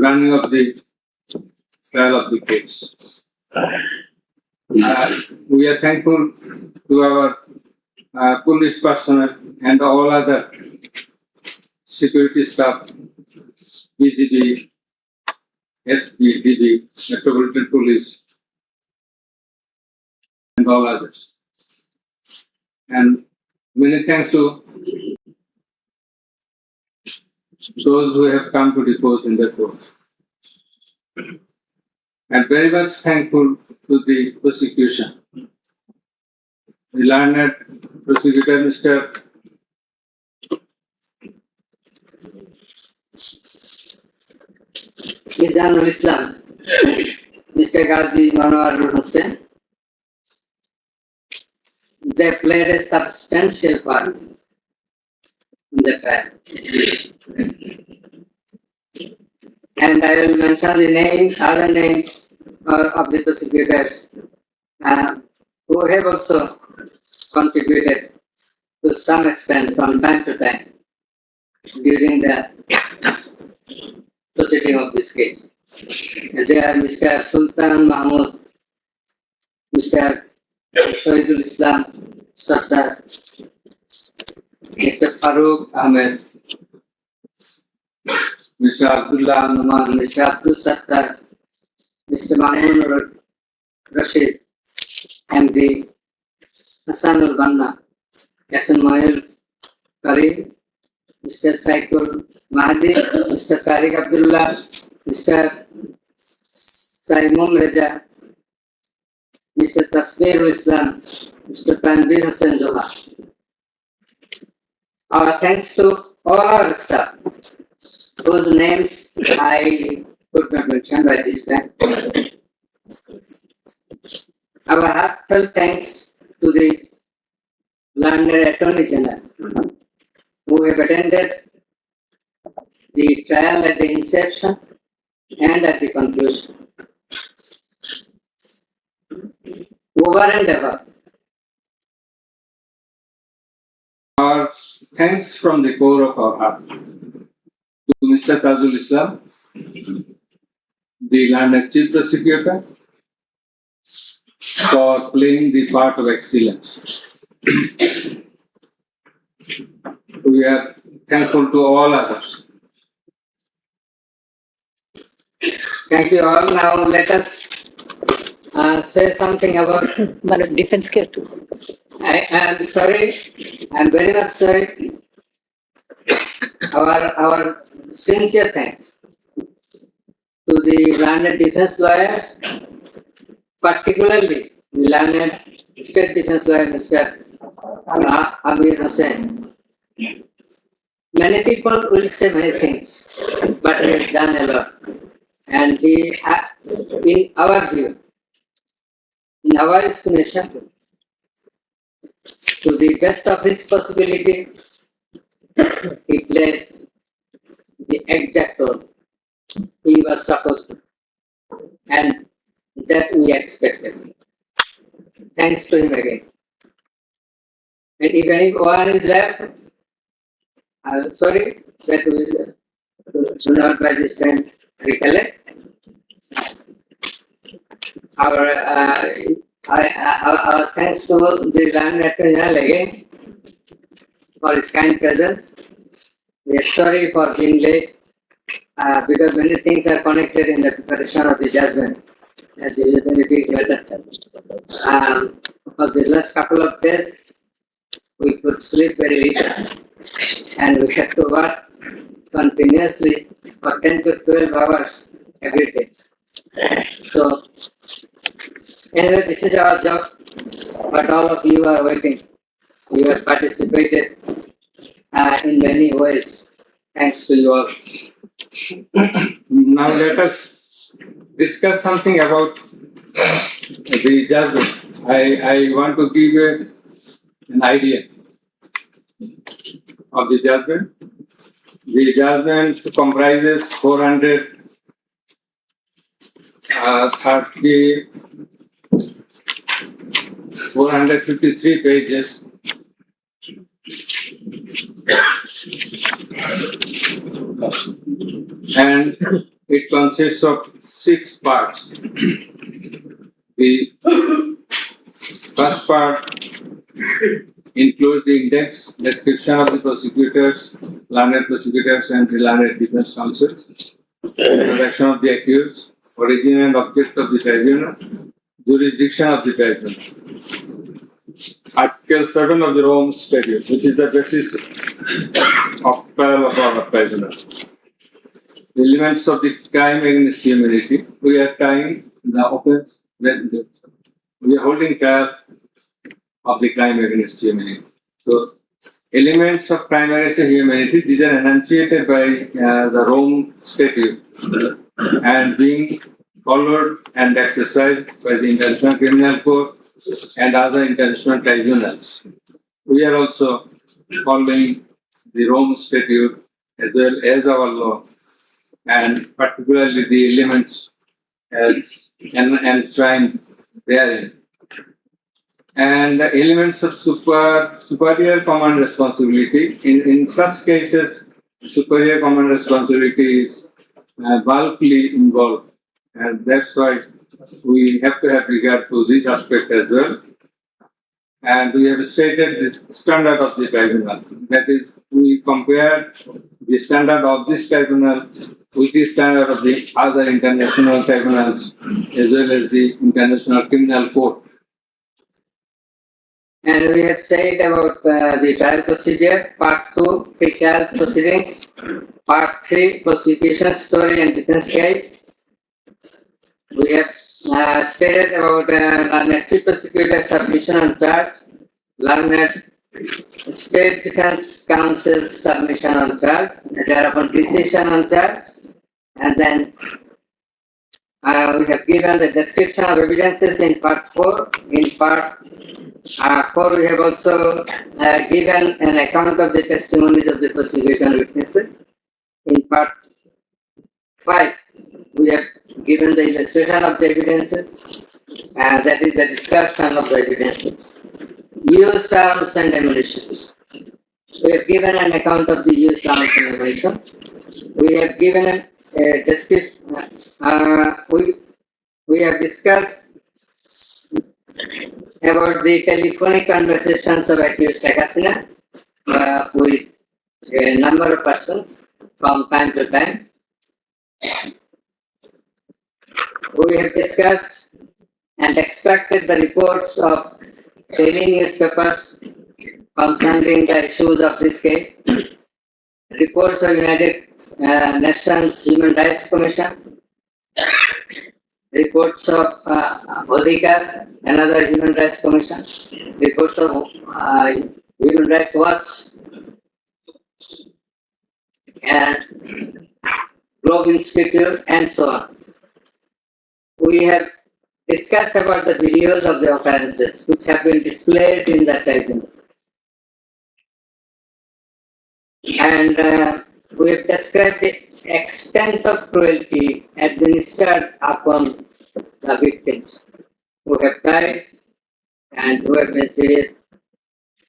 running of the trial of the case. We are thankful to our police personnel and all other security staff, BGB, SP, DB, Metropolitan Police, and all others. And many thanks to those who have come to depose in the court. And very much thankful to the prosecution. The learned prosecutor, Mr. Mizanul Islam, Mr. Ghazi Manohar Hussain. They played a substantial part in the trial. And I will mention the other names of the prosecutors who have also contributed to some extent from time to time during the proceeding of this case. And they are Mr. Sultan Mahmood, Mr. Shahidul Islam Sardar, Mr. Farooq Ahmed, Mr. Abdullah Numan, Mr. Abdul Sattar, Mr. Mamun Rashid, MD, Hassanul Banna, Hassan Mayul Karim, Mr. Saikul Mahdi, Mr. Tariq Abdullah, Mr. Saimum Reza, Mr. Tasmir Islam, Mr. Tanvir Hussain Zoha. Our thanks to all our staff, whose names I could not mention by this time. Our heartfelt thanks to the learned Attorney General, who have attended the trial at the inception and at the conclusion. Over and above, our thanks from the core of our heart to Mr. Tajul Islam, the learned Chief Prosecutor, for playing the part of excellence. We are thankful to all others. thank you all. Now let us say something about. Defense care too. I am sorry. I'm very much sorry. Our sincere thanks to the learned defense lawyers, particularly the learned state defense lawyer, Mr. Amir Hussain. Many people will say many things, but he has done a lot. And he, in our view, in our estimation, to the best of his possibility, he played the exact role he was supposed to, and that we expected. Thanks to him again. And if anyone is left, sorry, that we should not by this time recollect. Our thanks to the Learned Attorney General again for his kind presence. We are sorry for being late because many things are connected in the preparation of the judgment. As is a very big matter. For the last couple of days, we could sleep very little and we had to work continuously for 10 to 12 hours every day. So, anyway, this is our job, but all of you are waiting. You have participated in many ways. Thanks to you all. Now let us discuss something about the judgment. I want to give an idea of the judgment. The judgment comprises 453 pages. and it consists of 6 parts. The first part includes the index, description of the prosecutors, learned prosecutors, and the learned defense counsels, introduction of the accused, origin and object of the tribunal, jurisdiction of the tribunal. Article 7 of the Rome Statute, which is the basis of trial of our tribunal. The elements of the crime against humanity. We are trying the offense, we are holding trial of the crime against humanity. So, elements of crime against humanity, these are enunciated by the Rome Statute and being followed and exercised by the International Criminal Court and other international tribunals. We are also following the Rome Statute as well as our law, and particularly the elements as enshrined therein. And the elements of superior command responsibility. In such cases, superior command responsibility is bulkily involved, and that's why we have to have regard to this aspect as well. And we have stated the standard of the tribunal. That is, we compare the standard of this tribunal with the standard of the other international tribunals as well as the International Criminal Court. And we have said about the trial procedure, part 2, pre-trial proceedings, part 3, prosecution story and defense case. We have stated about learned chief prosecutor submission on charge, learned state defense counsel submission on charge, thereupon decision on charge, and then we have given the description of evidences in part 4. In part 4, we have also given an account of the testimonies of the prosecution witnesses. In part 5, we have given the illustration of the evidences, that is the description of the evidences. Used arms and ammunition. We have given an account of the used arms and ammunition. We have given a description. We have discussed about the telephonic conversations of accused Sakasina with a number of persons from time to time. We have discussed and extracted the reports of daily newspapers concerning the issues of this case, reports of United Nations Human Rights Commission, reports of Odhikar, another Human Rights Commission, reports of Human Rights Watch, and Globe Institute, and so on. We have discussed about the videos of the occurrences which have been displayed in the tribunal. And we have described the extent of cruelty administered upon the victims who have died and who have been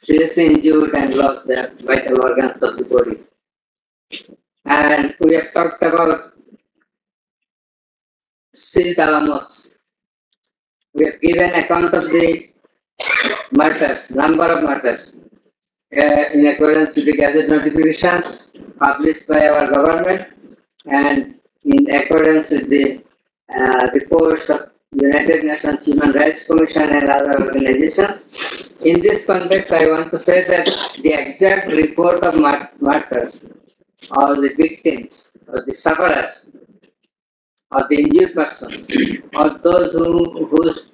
seriously injured and lost their vital organs of the body. And we have talked about seized alamos. We have given account of the murders, number of murders, in accordance with the Gazette notifications published by our government and in accordance with the reports of United Nations Human Rights Commission and other organizations. In this context, I want to say that the exact report of murders or the victims or the sufferers or the injured person or those whose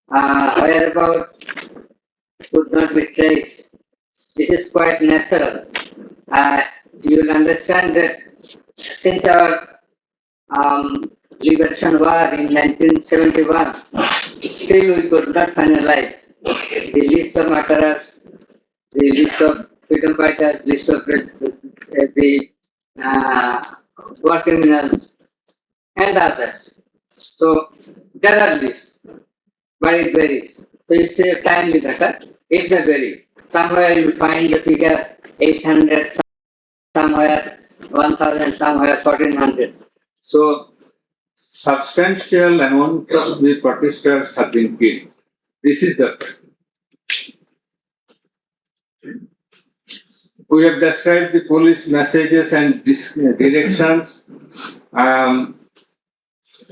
whereabouts could not be traced, this is quite natural. You will understand that since our liberation war in 1971, still we could not finalize the list of murderers, the list of freedom fighters, list of the war criminals, and others. So there are lists, but it varies. So it's a timely matter. It may vary. Somewhere you find the figure 800. somewhere 1,000, somewhere 1,400. So, substantial amount of the protesters have been killed. This is the fact. We have described the police messages and directions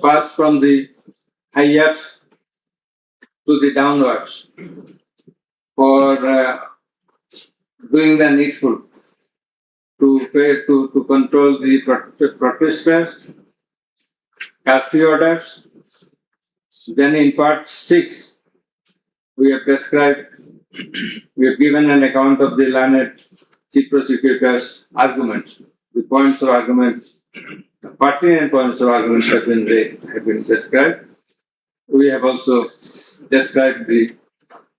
passed from the high-ups to the downwards for doing the needful to control the protesters, curfew orders. Then in part 6, we have described, we have given an account of the learned Chief Prosecutor's arguments, the points of arguments, the pertinent points of arguments have been described. We have also described the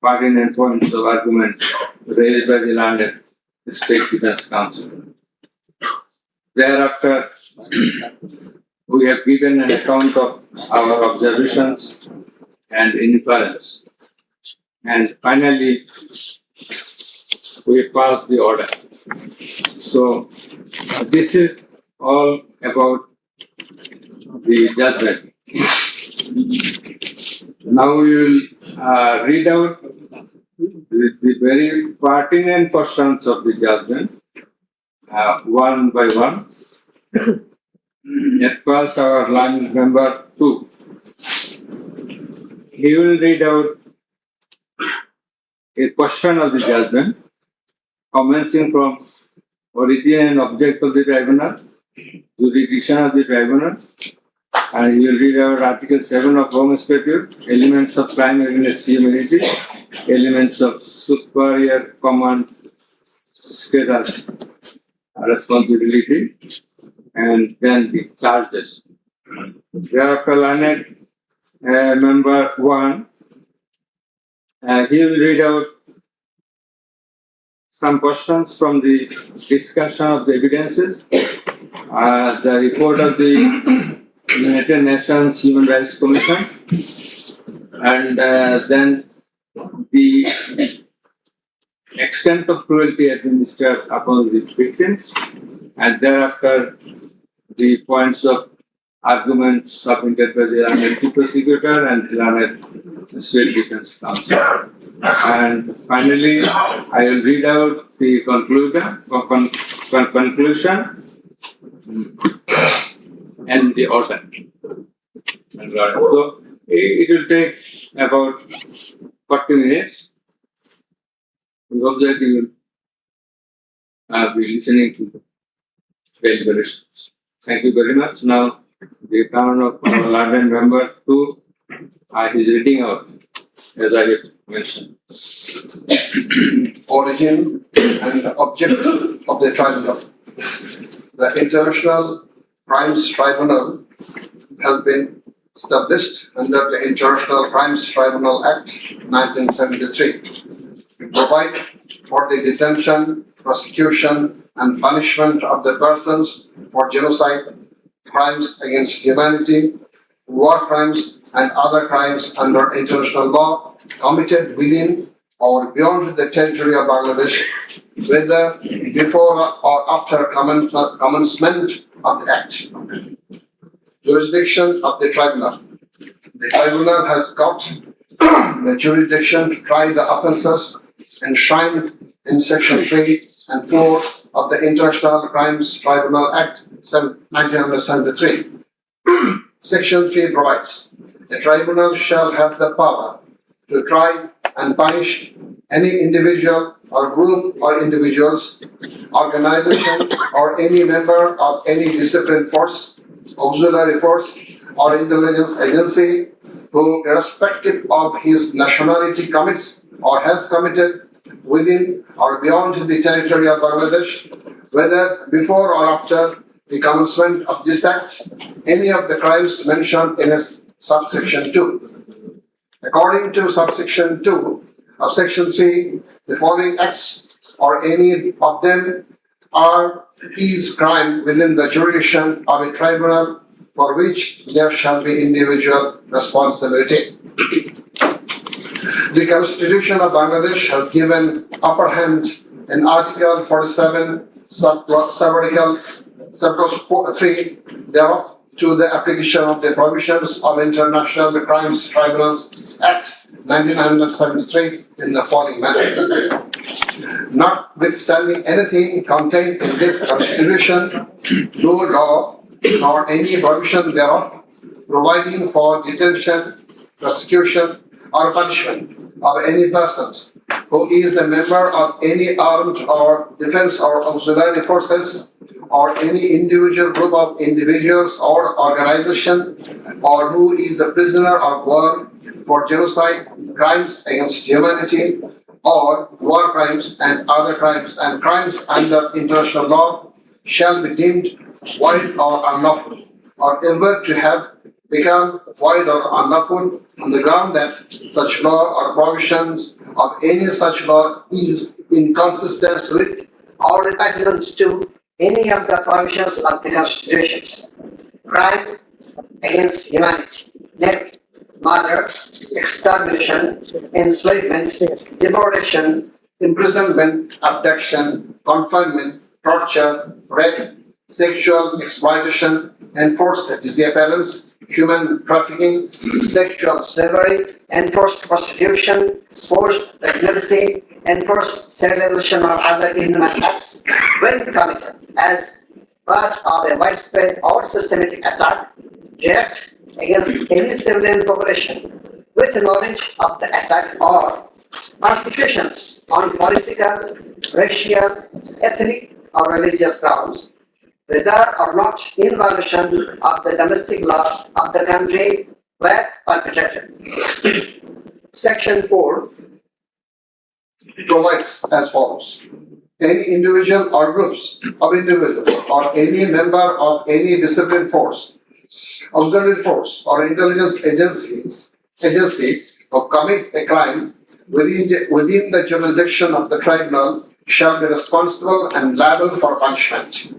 pertinent points of arguments raised by the learned State Defense Council. Thereafter, we have given an account of our observations and inference. And finally, we passed the order. So, this is all about the judgment. Now we will read out the very pertinent portions of the judgment, one by one. At first, our line member 2. He will read out a portion of the judgment, commencing from origin and object of the tribunal, jurisdiction of the tribunal, and he will read out Article 7 of Home Statute, elements of crime against humanity, elements of superior command status, responsibility, and then the charges. Thereafter, learned member 1, he will read out some questions from the discussion of the evidences, the report of the United Nations Human Rights Commission, and then the extent of cruelty administered upon the victims, and thereafter the points of arguments submitted by the learned Chief Prosecutor and the learned State Defense Council. And finally, I will read out the conclusion and the order. So it will take about 40 minutes. We hope that you will be listening to the deliberations. Thank you very much. Now, the turn of our learned member 2 is reading out, as I have mentioned. Origin and object of the tribunal. The International Crimes Tribunal has been established under the International Crimes Tribunal Act 1973 to provide for the detention, prosecution, and punishment of the persons for genocide, crimes against humanity, war crimes, and other crimes under international law committed within or beyond the territory of Bangladesh, whether before or after commencement of the Act. Jurisdiction of the Tribunal. The Tribunal has got the jurisdiction to try the offences enshrined in Section 3 and 4 of the International Crimes Tribunal Act 1973. Section 3 provides, the Tribunal shall have the power to try and punish any individual or group or individuals, organization, or any member of any disciplined force, auxiliary force, or intelligence agency who, irrespective of his nationality, commits or has committed within or beyond the territory of Bangladesh, whether before or after the commencement of this Act, any of the crimes mentioned in its subsection 2. According to subsection 2 of section 3, the following acts or any of them is crime within the jurisdiction of a tribunal for which there shall be individual responsibility. The Constitution of Bangladesh has given upper hand in Article 47, subclause 3 thereof to the application of the provisions of International Crimes Tribunals Act 1973 in the following manner. Notwithstanding anything contained in this Constitution, no law nor any provision thereof providing for detention, prosecution, or punishment of any persons who is a member of any armed or defense or auxiliary forces or any individual group of individuals or organization or who is a prisoner of war for genocide, crimes against humanity, or war crimes and other crimes and crimes under international law shall be deemed void or unlawful, or ever to have become void or unlawful on the ground that such law or provisions of any such law is inconsistent with or repugnant to any of the provisions of the constitutions. Crime against humanity, death, murder, extermination, enslavement, deportation, imprisonment, abduction, confinement, torture, rape, sexual exploitation, enforced disappearance, human trafficking, sexual slavery, enforced prostitution, forced pregnancy, enforced sterilization or other inhuman acts when committed as part of a widespread or systematic attack direct against any civilian population with knowledge of the attack or persecutions on political, racial, ethnic, or religious grounds, whether or not in violation of the domestic law of the country were perpetrated. Section 4 provides as follows. Any individual or groups of individuals or any member of any disciplined force, auxiliary force, or intelligence agency who commits a crime within the jurisdiction of the tribunal shall be responsible and liable for punishment.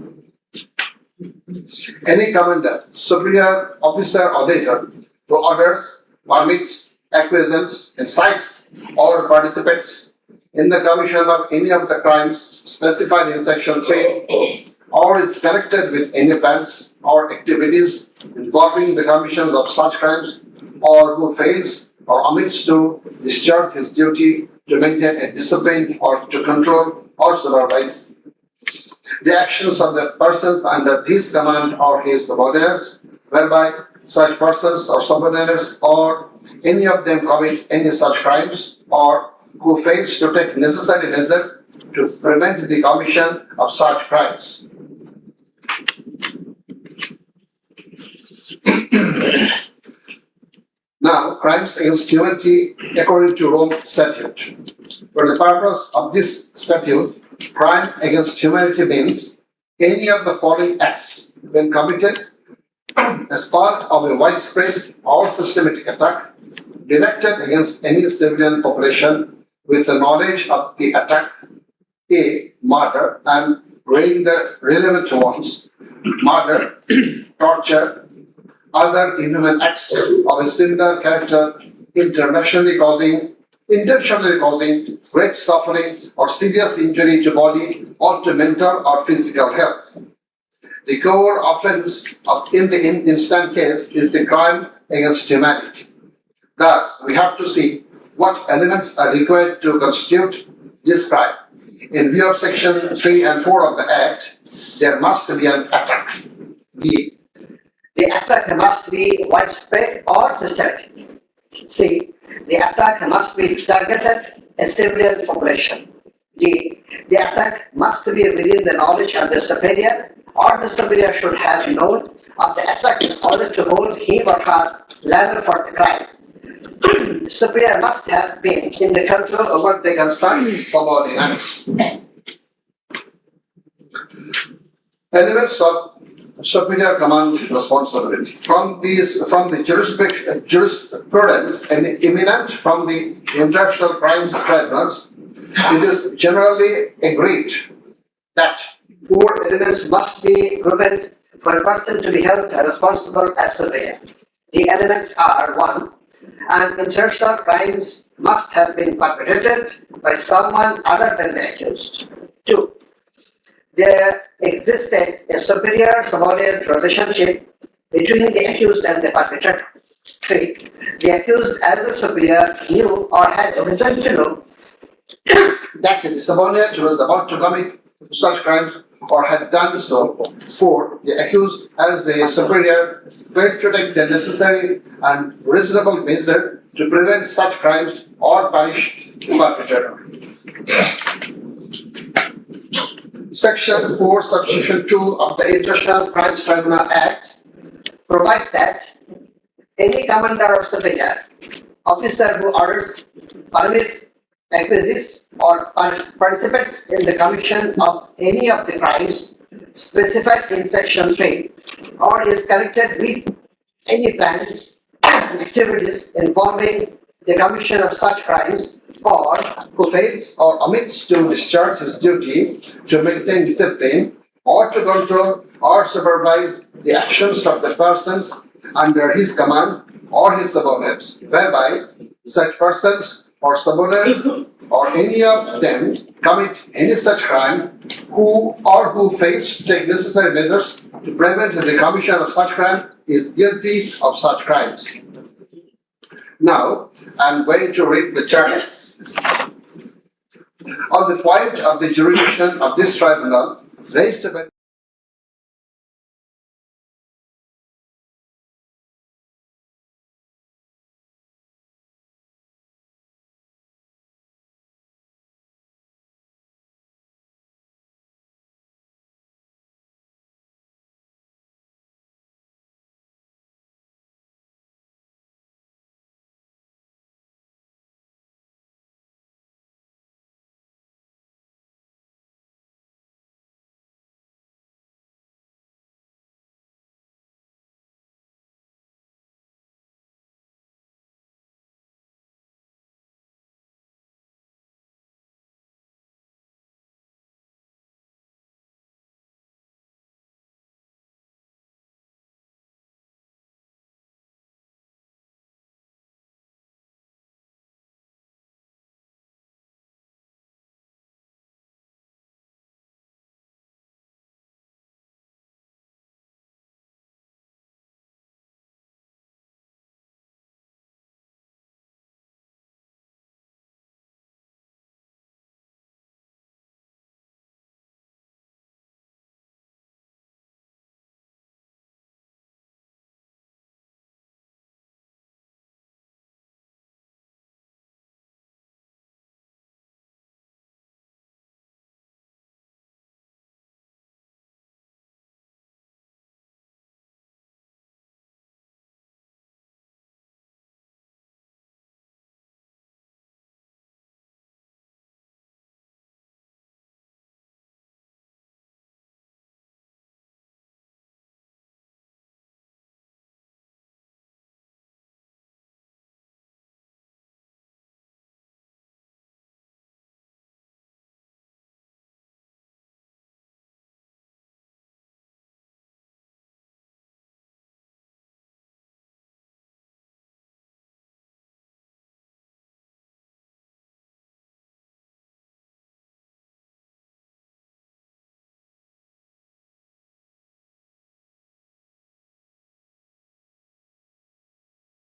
Any commander, superior officer or leader who orders, permits, acquiesces, incites, or participates in the commission of any of the crimes specified in Section 3 or is connected with any plans or activities involving the commission of such crimes or who fails or omits to discharge his duty to maintain a discipline or to control or supervise the actions of the persons under his command or his subordinates, whereby such persons or subordinates or any of them commit any such crimes or who fails to take necessary measure to prevent the commission of such crimes. Now, crimes against humanity according to Rome Statute. For the purpose of this statute, crime against humanity means any of the following acts when committed as part of a widespread or systematic attack directed against any civilian population with the knowledge of the attack, A. Murder, and weighing the relevant ones, murder, torture, other inhuman acts of a similar character intentionally causing great suffering or serious injury to body or to mental or physical health. The core offense in the instant case is the crime against humanity. Thus, we have to see what elements are required to constitute this crime. In view of Section 3 and 4 of the Act, there must be an attack. B. The attack must be widespread or systematic. C. The attack must be targeted a civilian population. D. The attack must be within the knowledge of the superior, or the superior should have known of the attack in order to hold him or her liable for the crime. The superior must have been in the control over the concerned subordinates. Elements of superior command responsibility. From the jurisprudence and eminent from the international crimes tribunals, it is generally agreed that 4 elements must be proven for a person to be held responsible as superior. The elements are: 1. An international crimes must have been perpetrated by someone other than the accused. 2. there existed a superior subordinate relationship between the accused and the perpetrator. 3. The accused as a superior knew or had reason to know that the subordinate was about to commit such crimes or had done so. 4. The accused as a superior failed to take the necessary and reasonable measure to prevent such crimes or punish the perpetrator. Section 4, subsection 2 of the International Crimes Tribunal Act provides that any commander or superior officer who orders, permits, acquires, or participates in the commission of any of the crimes specified in Section 3 or is connected with any plans and activities involving the commission of such crimes or who fails or omits to discharge his duty to maintain discipline or to control or supervise the actions of the persons under his command or his subordinates, whereby such persons or subordinates or any of them commit any such crime who fails to take necessary measures to prevent the commission of such crime is guilty of such crimes. Now, I'm going to read the charges. On the point of the jurisdiction of this tribunal raised by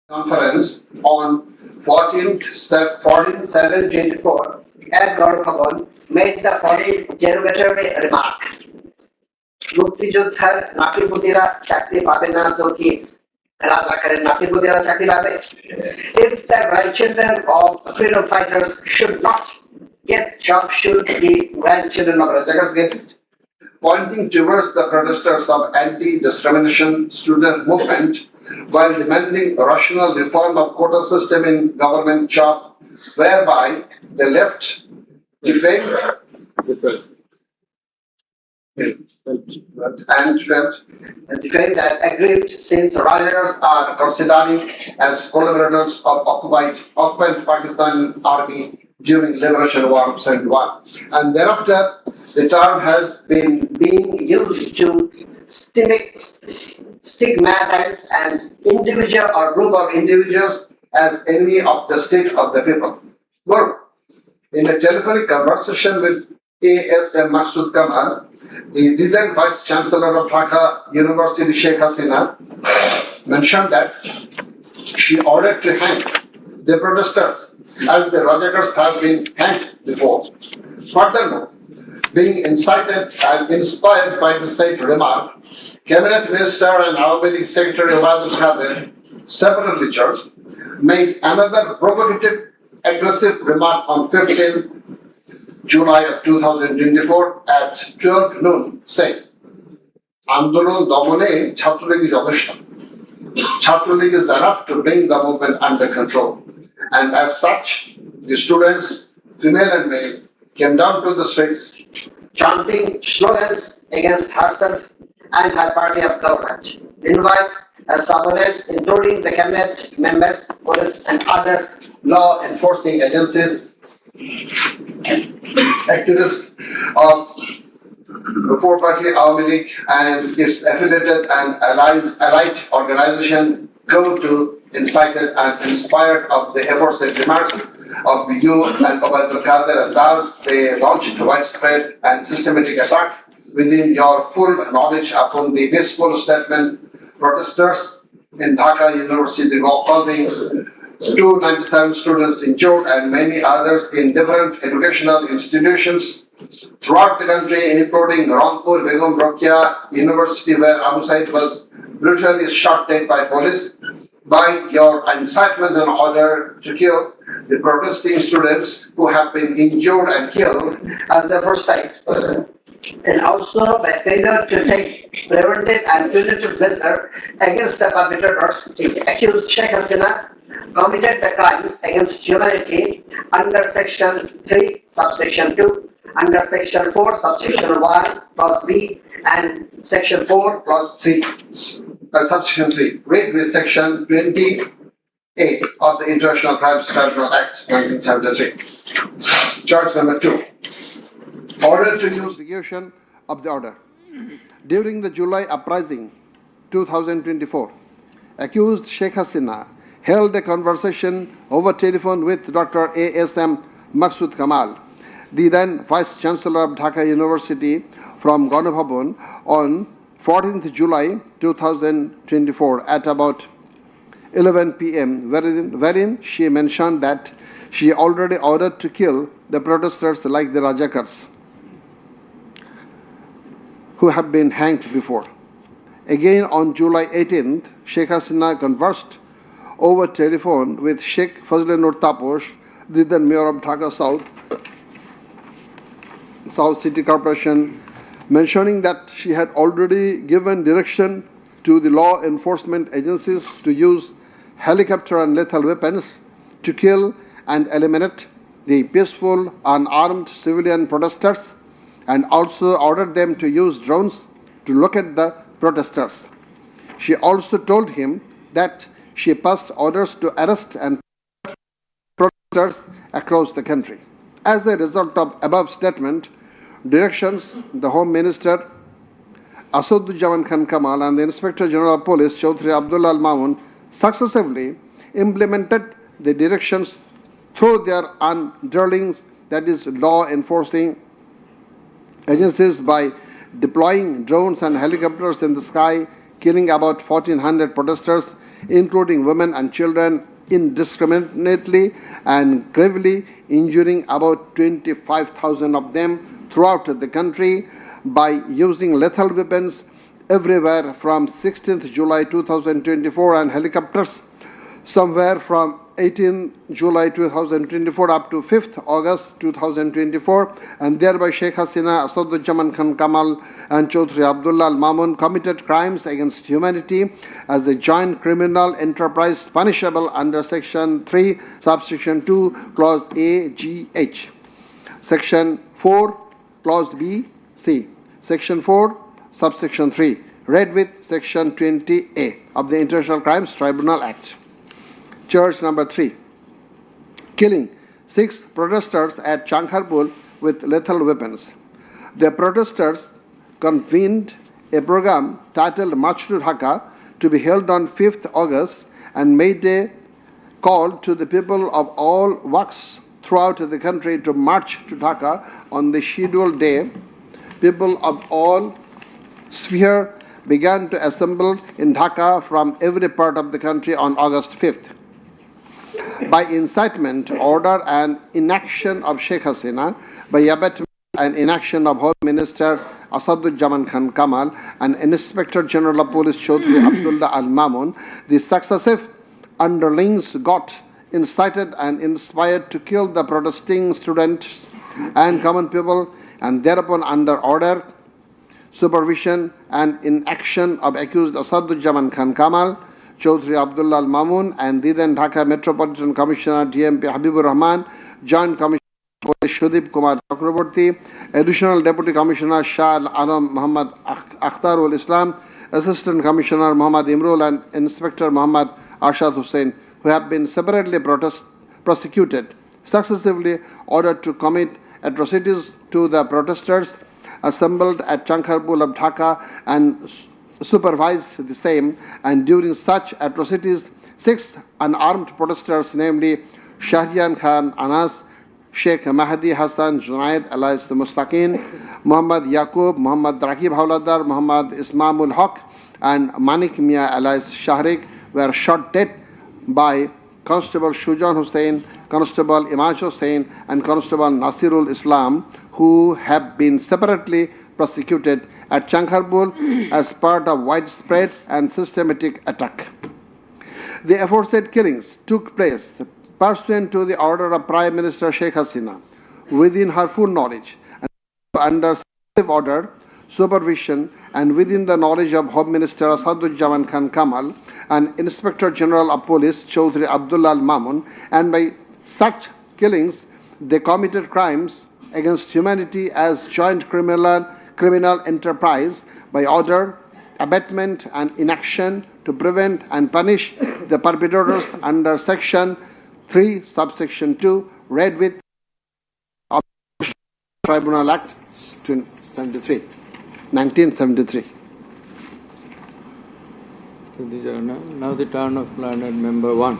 conference on 14/7/24, at Gaurav Bhavan made the following derogatory remark. মুক্তিযোদ্ধার নাতিপুতিরা চাকরি পাবে না তো কি রাজাকারের নাতিপুতিরা চাকরি পাবে? If the grandchildren of freedom fighters should not get jobs, should the grandchildren of rajakars get it? Pointing towards the protesters of anti-discrimination student movement while demanding a rational reform of quota system in government job, whereby the left defamed and that aggrieved since rioters are considered as collaborators of occupied Pakistan army during Liberation War of 71. And thereafter, the term has been being used to stigmatize an individual or group of individuals as enemy of the state of the people. Moreover, in a telephonic conversation with A.S.M. Masood Kamal, The then Vice Chancellor of Dhaka University, Sheikh Hasina, mentioned that she ordered to hang the protesters as the Rajakars have been hanged before. Furthermore, being incited and inspired by the said remark, Cabinet Minister and Awami League Secretary Obadul Khadir, separately charged, made another provocative, aggressive remark on 15th July of 2024 at 12 noon, saying, আন্দোলন দমনে ছাত্রলীগই যথেষ্ট. Chhatra League is enough to bring the movement under control. And as such, the students, female and male, came down to the streets, chanting slogans against herself and her party of government. Meanwhile, as opponents, including the cabinet members, police, and other law enforcing agencies, activists of the four-party Awami League and its affiliated and allied organization go to incited and inspired of the aforesaid remarks of you and Obadul Khadir, and thus they launched widespread and systematic attack within your full knowledge upon the peaceful statement protesters in Dhaka University, causing 297 students injured and many others in different educational institutions throughout the country, including Rangpur Begum Rokeya University, where Abu Said was brutally shot dead by police. By your incitement and order to kill the protesting students who have been injured and killed as the first site, and also by failure to take preventive and punitive measure against the perpetrators, the accused Sheikh Hasina committed the crimes against humanity under Section 3, Subsection 2, under Section 4, Subsection 1, Clause B, and Section 4, Clause 3. Subsection 3, read with Section 28 of the International Crimes Tribunal Act 1973. Charge number 2. Order to use execution of the order. During the July uprising 2024, accused Sheikh Hasina held a conversation over telephone with Dr. A.S.M. Maksud Kamal, the then Vice Chancellor of Dhaka University, from Ganabhavan on 14th July 2024 at about 11 p.m., wherein she mentioned that she already ordered to kill the protesters like the Rajakars who have been hanged before. Again on July 18th, Sheikh Hasina conversed over telephone with Sheikh Fazlanur Taposh, the then Mayor of Dhaka South City Corporation, mentioning that she had already given direction to the law enforcement agencies to use helicopter and lethal weapons to kill and eliminate the peaceful, unarmed civilian protesters, and also ordered them to use drones to locate the protesters. She also told him that she passed orders to arrest and protesters across the country. As a result of above statement, directions, the Home Minister Asaduzzaman Khan Kamal and the Inspector General of Police Chaudhry Abdullah Al Mamun successively implemented the directions through their underlings, that is, law enforcing agencies, by deploying drones and helicopters in the sky, killing about 1,400 protesters, including women and children, indiscriminately and gravely injuring about 25,000 of them throughout the country by using lethal weapons everywhere from 16th July 2024 and helicopters somewhere from 18 July 2024 up to 5th August 2024, and thereby Sheikh Hasina, Asaduzzaman Khan Kamal and Chaudhry Abdullah Al Mamun committed crimes against humanity as a joint criminal enterprise punishable under Section 3, Subsection 2, Clause A, G, H, Section 4, Clause B, C, Section 4, Subsection 3, read with Section 20A of the International Crimes Tribunal Act. Charge number 3, killing 6 protesters at Chankharpur with lethal weapons. The protesters convened a program titled March to Dhaka to be held on 5th August and made a call to the people of all walks throughout the country to march to Dhaka on the scheduled day. people of all sphere began to assemble in Dhaka from every part of the country on August 5th. By incitement, order and inaction of Sheikh Hasina, by abetment and inaction of Home Minister Asaduzzaman Khan Kamal and Inspector General of Police Chaudhry Abdullah Al Mamun, the successive underlings got incited and inspired to kill the protesting students and common people, and thereupon under order, supervision and inaction of accused Asaduzzaman Khan Kamal, Chaudhry Abdullah Al Mamun and the then Dhaka Metropolitan Commissioner DMP Habibur Rahman, Joint Commissioner Police Shudip Kumar Chakraborty, Additional Deputy Commissioner Shah Al Alam Muhammad Akhtarul Islam, Assistant Commissioner Muhammad Imrul and Inspector Muhammad Arshad Hussain, who have been separately prosecuted, successively ordered to commit atrocities to the protesters assembled at Chankharpur of Dhaka and supervised the same, and during such atrocities, 6 unarmed protesters, namely Shahriyan Khan Anas, Sheikh Mahdi Hassan Junaid alias Mustaqin, Muhammad Yaqub, Muhammad Rakib Hauladar, Muhammad Ismamul Haq, and Manik Mia alias Shahrik were shot dead by Constable Shujan Hussain, Constable Imaj Hussain, and Constable Nasirul Islam, who have been separately prosecuted at Chankharpur as part of widespread and systematic attack. The aforesaid killings took place pursuant to the order of Prime Minister Sheikh Hasina, within her full knowledge and under successive order, supervision, and within the knowledge of Home Minister Asaduzzaman Khan Kamal and Inspector General of Police Chaudhry Abdullah Al Mamun, and by such killings they committed crimes against humanity as joint criminal enterprise by order, abetment, and inaction to prevent and punish the perpetrators under Section 3, Subsection 2, read with of Tribunal Act 1973. So these are now the turn of learned member 1.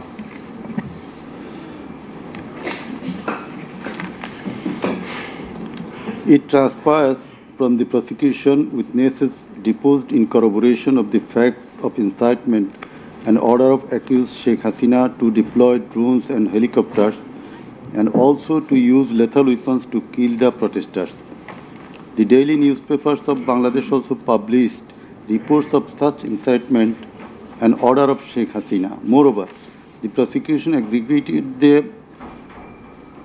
It transpires from the prosecution witnesses deposed in corroboration of the facts of incitement and order of accused Sheikh Hasina to deploy drones and helicopters and also to use lethal weapons to kill the protesters. The daily newspapers of Bangladesh also published reports of such incitement and order of Sheikh Hasina. Moreover, the prosecution executed the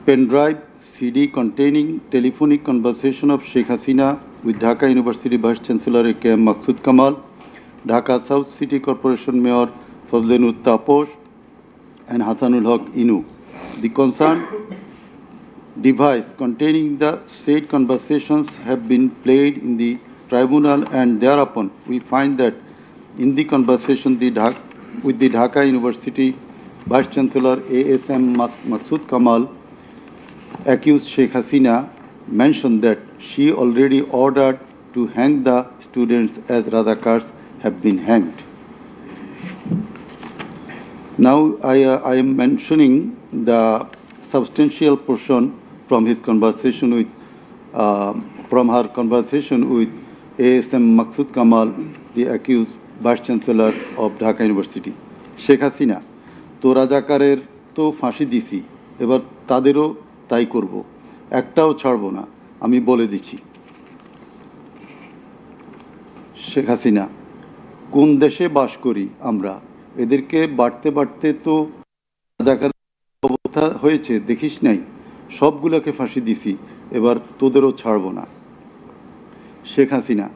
pendrive CD containing telephonic conversation of Sheikh Hasina with Dhaka University Vice Chancellor A.K.M. Maksud Kamal, Dhaka South City Corporation Mayor Fazlenut Taposh, and Hasanul Haq Inu. The concerned device containing the said conversations have been played in the tribunal, and thereupon we find that in the conversation with the Dhaka University Vice Chancellor A.S.M. Maksud Kamal, accused Sheikh Hasina mentioned that she already ordered to hang the students as Razakars have been hanged. Now I am mentioning the substantial portion from his conversation with, from her conversation with A.S.M. Maksud Kamal, the accused Vice Chancellor of Dhaka University. Sheikh Hasina, তো রাজাকারের তো ফাঁসি দিছি, এবার তাদেরও তাই করব, একটাও ছাড়ব না, আমি বলে দিচ্ছি। শেখ হাসিনা, কোন দেশে বাস করি আমরা? এদেরকে বাড়তে বাড়তে তো রাজাকার অবস্থা হয়েছে, দেখিস নাই? সবগুলোকে ফাঁসি দিছি, এবার তোদেরও ছাড়ব না। শেখ হাসিনা,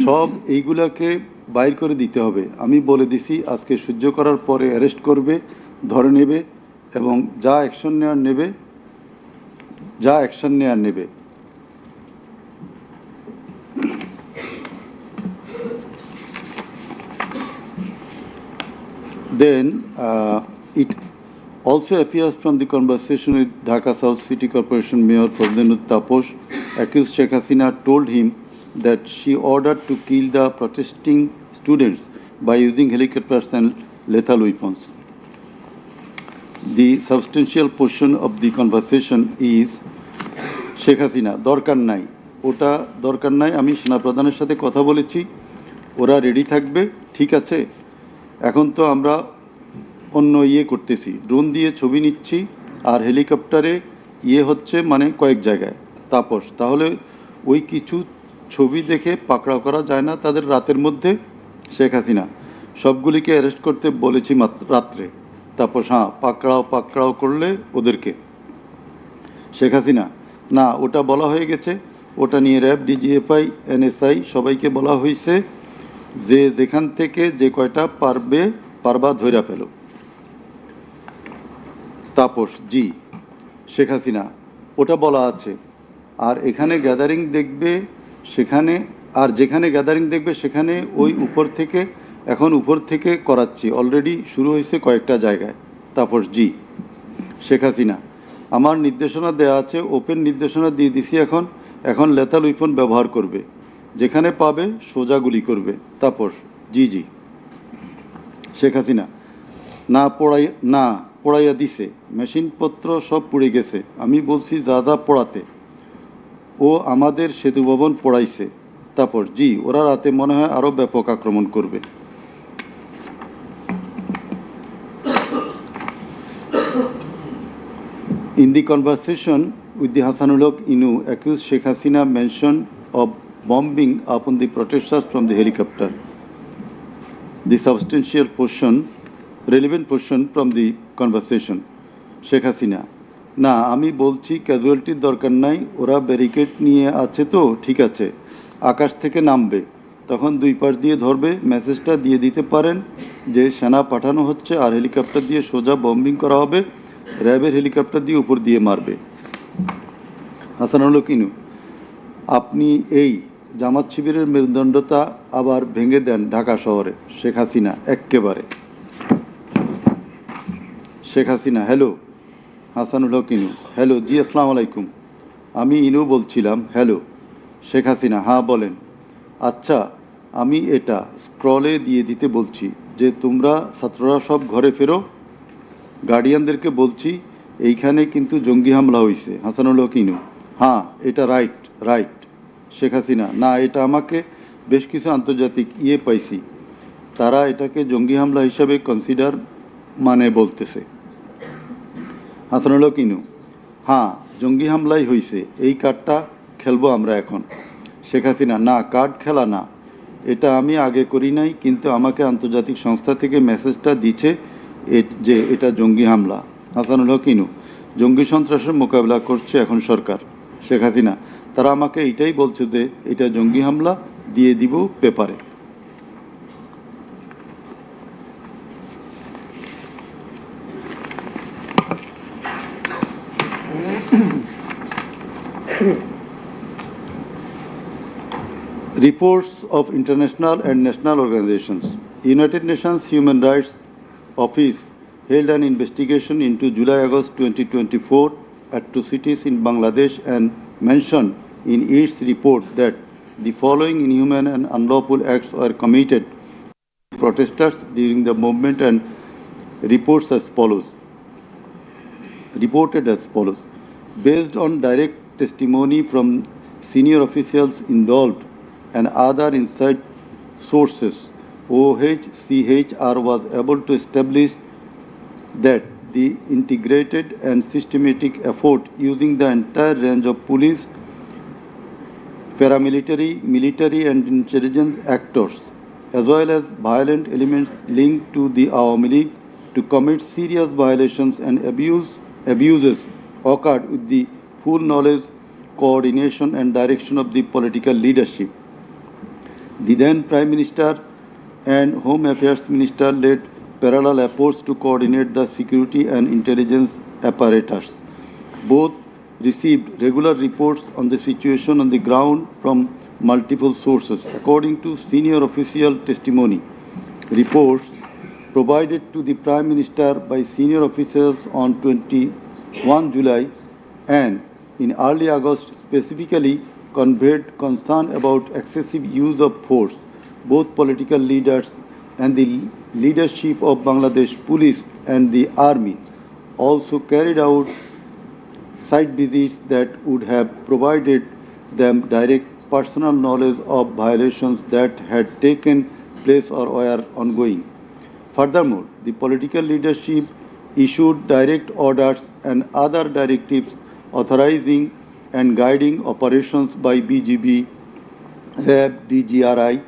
সব এইগুলাকে বাইর করে দিতে হবে, আমি বলে দিছি, আজকে সহ্য করার পরে অ্যারেস্ট করবে, ধরে নেবে এবং যা অ্যাকশন নেওয়ার নেবে। Then it also appears from the conversation with Dhaka South City Corporation Mayor Fazlenut Taposh, accused Sheikh Hasina told him that she ordered to kill the protesting students by using helicopters and lethal weapons. The substantial portion of the conversation is Sheikh Hasina, দরকার নাই, ওটা দরকার নাই, আমি সেনাপ্রধানের সাথে কথা বলেছি, ওরা রেডি থাকবে, ঠিক আছে। এখন তো আমরা অন্য করতেছি, ড্রোন দিয়ে ছবি নিচ্ছি আর হেলিকপ্টারে হচ্ছে মানে কয়েক জায়গায়। তাপস, তাহলে ওই কিছু ছবি দেখে পাকড়াও করা যায় না তাদের রাতের মধ্যে? শেখ হাসিনা, সবগুলিকে অ্যারেস্ট করতে বলেছি রাত্রে। তাপস, হ্যাঁ, পাকড়াও করলে ওদেরকে। শেখ হাসিনা, না, ওটা বলা হয়ে গেছে, ওটা নিয়ে র্যাব, ডিজিএফআই, এনএসআই সবাইকে বলা হয়েছে যে যেখান থেকে যে কয়টা পারবা ধইরা পেল। তাপস, জি। শেখ হাসিনা, ওটা বলা আছে। আর এখানে গ্যাদারিং দেখবে সেখানে, আর যেখানে গ্যাদারিং দেখবে সেখানে ওই উপর থেকে করাচ্ছি, অলরেডি শুরু হয়েছে কয়েকটা জায়গায়। তাপস, জি। শেখ হাসিনা, আমার নির্দেশনা দেওয়া আছে, ওপেন নির্দেশনা দিয়ে দিছি, এখন লেথাল উইপন ব্যবহার করবে, যেখানে পাবে সোজা গুলি করবে। তাপস, জি জি। শেখ হাসিনা, না পড়াইয়া দিছে, মেশিনপত্র সব পুড়ে গেছে, আমি বলছি যা পড়াতে, ও আমাদের সেতু ভবন পড়াইছে। তাপস, জি, ওরা রাতে মনে হয় আরো ব্যাপক আক্রমণ করবে। In the conversation with the Hasanullah Inu, accused Sheikh Hasina mentioned of bombing upon the protesters from the helicopter. The substantial portion, relevant portion from the conversation. Sheikh Hasina, না, আমি বলছি ক্যাজুয়ালিটির দরকার নাই, ওরা ব্যারিকেড নিয়ে আছে তো ঠিক আছে, আকাশ থেকে নামবে, তখন দুই পাশ দিয়ে ধরবে, মেসেজটা দিয়ে দিতে পারেন যে সেনা পাঠানো হচ্ছে আর হেলিকপ্টার দিয়ে সোজা বম্বিং করা হবে, র্যাবের হেলিকপ্টার দিয়ে উপর দিয়ে মারবে। হাসানুল্লাহ কিনু, আপনি এই জামাত শিবিরের মেরুদণ্ডতা আবার ভেঙে দেন ঢাকা শহরে। শেখ হাসিনা, এক্কেবারে। শেখ হাসিনা, হ্যালো। হাসানুল্লাহ কিনু, হ্যালো, জি, আসসালামু আলাইকুম, আমি ইনু বলছিলাম, হ্যালো। শেখ হাসিনা, হ্যাঁ বলেন। আচ্ছা, আমি এটা স্ক্রলে দিয়ে দিতে বলছি যে তোমরা ছাত্ররা সব ঘরে ফেরো, গার্ডিয়ানদেরকে বলছি এইখানে কিন্তু জঙ্গি হামলা হয়েছে। হাসানুল্লাহ কিনু, হ্যাঁ, এটা রাইট। শেখ হাসিনা, না, এটা আমাকে বেশ কিছু আন্তর্জাতিক পাইছি, তারা এটাকে জঙ্গি হামলা হিসাবে কনসিডার বলতেছে। হাসানুল্লাহ কিনু, হ্যাঁ, জঙ্গি হামলাই হয়েছে, এই কার্ডটা খেলবো আমরা এখন। শেখ হাসিনা, না, কার্ড খেলা না, এটা আমি আগে করি নাই, কিন্তু আমাকে আন্তর্জাতিক সংস্থা থেকে মেসেজটা দিচ্ছে যে এটা জঙ্গি হামলা। হাসানুল্লাহ কিনু, জঙ্গি সন্ত্রাসের মোকাবিলা করছে এখন সরকার। শেখ হাসিনা, তারা আমাকে এটাই বলছে যে এটা জঙ্গি হামলা, দিয়ে দিব পেপারে। Reports of international and national organizations. United Nations Human Rights Office held an investigation into July-August 2024 atrocities in Bangladesh and mentioned in its report that the following inhuman and unlawful acts were committed by protesters during the movement and reported as follows. Based on direct testimony from senior officials involved and other inside sources, OHCHR was able to establish that the integrated and systematic effort using the entire range of police, paramilitary, military and intelligence actors, as well as violent elements linked to the Awami League to commit serious violations and abuses occurred with the full knowledge, coordination and direction of the political leadership. The then Prime Minister and Home Affairs Minister led parallel efforts to coordinate the security and intelligence apparatus. Both received regular reports on the situation on the ground from multiple sources. According to senior official testimony, reports provided to the Prime Minister by senior officials on 21 July and in early August specifically conveyed concern about excessive use of force. Both political leaders and the leadership of Bangladesh Police and the Army also carried out site visits that would have provided them direct personal knowledge of violations that had taken place or were ongoing. Furthermore, the political leadership issued direct orders and other directives authorizing and guiding operations by BGB, RAB, DGRI,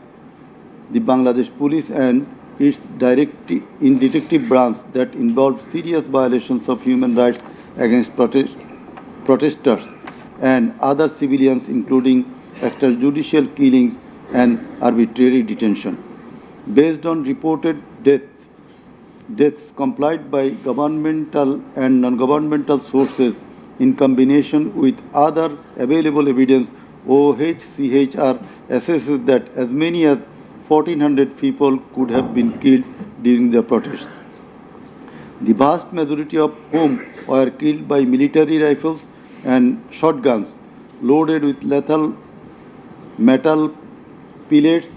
the Bangladesh Police and its detective branch that involved serious violations of human rights against protesters and other civilians, including extrajudicial killings and arbitrary detention. Based on reported deaths complied by governmental and non-governmental sources in combination with other available evidence, OHCHR assesses that as many as 1,400 people could have been killed during the protests. The vast majority of whom were killed by military rifles and shotguns loaded with lethal metal pellets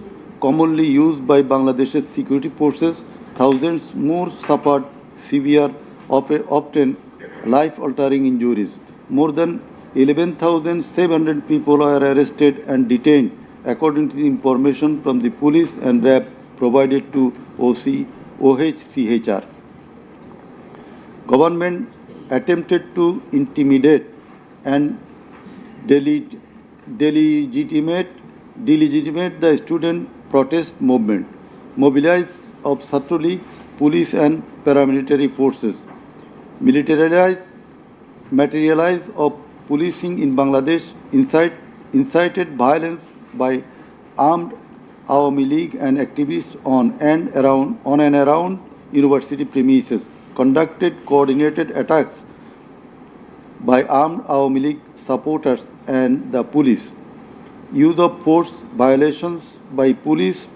commonly used by Bangladesh's security forces. Thousands more suffered severe, often life-altering injuries. More than 11,700 people were arrested and detained, according to the information from the police and RAB provided to OHCHR. Government attempted to intimidate and delegitimate the student protest movement, mobilized of Satruli police and paramilitary forces, materialize of policing in Bangladesh, incited violence by armed Awami League and activists on and around university premises, conducted coordinated attacks by armed Awami League supporters and the police, use of force violations by police,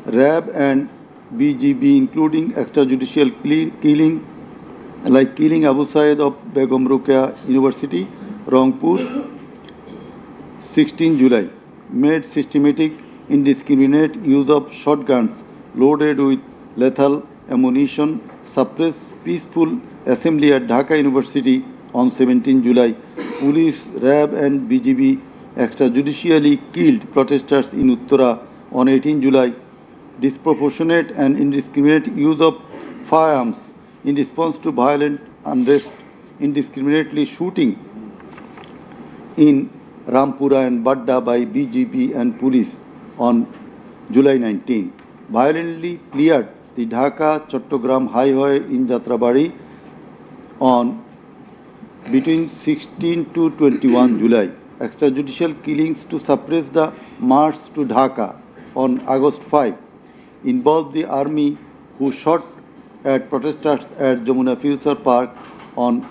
RAB and BGB, including extrajudicial killing, like killing Abu Said of Begum Ruqya University, Rangpur, 16 July, made systematic, indiscriminate use of shotguns loaded with lethal ammunition, suppressed peaceful assembly at Dhaka University on 17 July. Police, RAB and BGB extrajudicially killed protesters in Uttara on 18 July. Disproportionate and indiscriminate use of firearms in response to violent unrest, indiscriminately shooting in Rampura and Badda by BGP and police on July 19. Violently cleared the Dhaka-Chattogram highway in Jatrabari on between 16 to 21 July. Extrajudicial killings to suppress the march to Dhaka on August 5 involved the army who shot at protesters at Jamuna Future Park on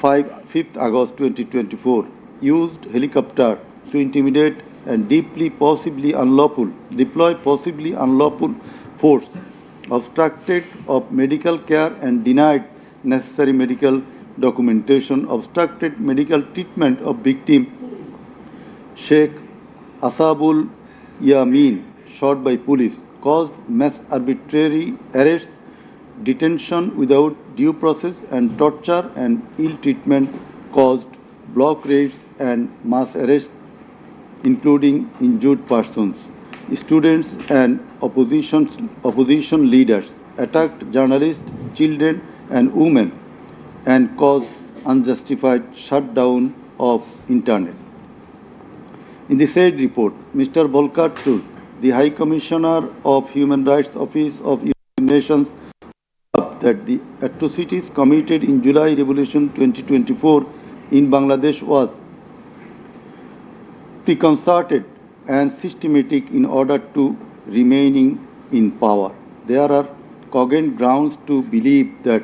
5th August 2024, used helicopter to intimidate and deploy possibly unlawful force, obstructed of medical care and denied necessary medical documentation, obstructed medical treatment of victim Sheikh Asabul Yamin, shot by police, caused mass arbitrary arrests, detention without due process and torture and ill treatment, caused block raids and mass arrests, including injured persons. Students and opposition leaders attacked journalists, children and women and caused unjustified shutdown of internet. In the said report, Mr. Volker Turk, the High Commissioner of Human Rights Office of United Nations, that the atrocities committed in July Revolution 2024 in Bangladesh was preconcerted and systematic in order to remaining in power. There are cogent grounds to believe that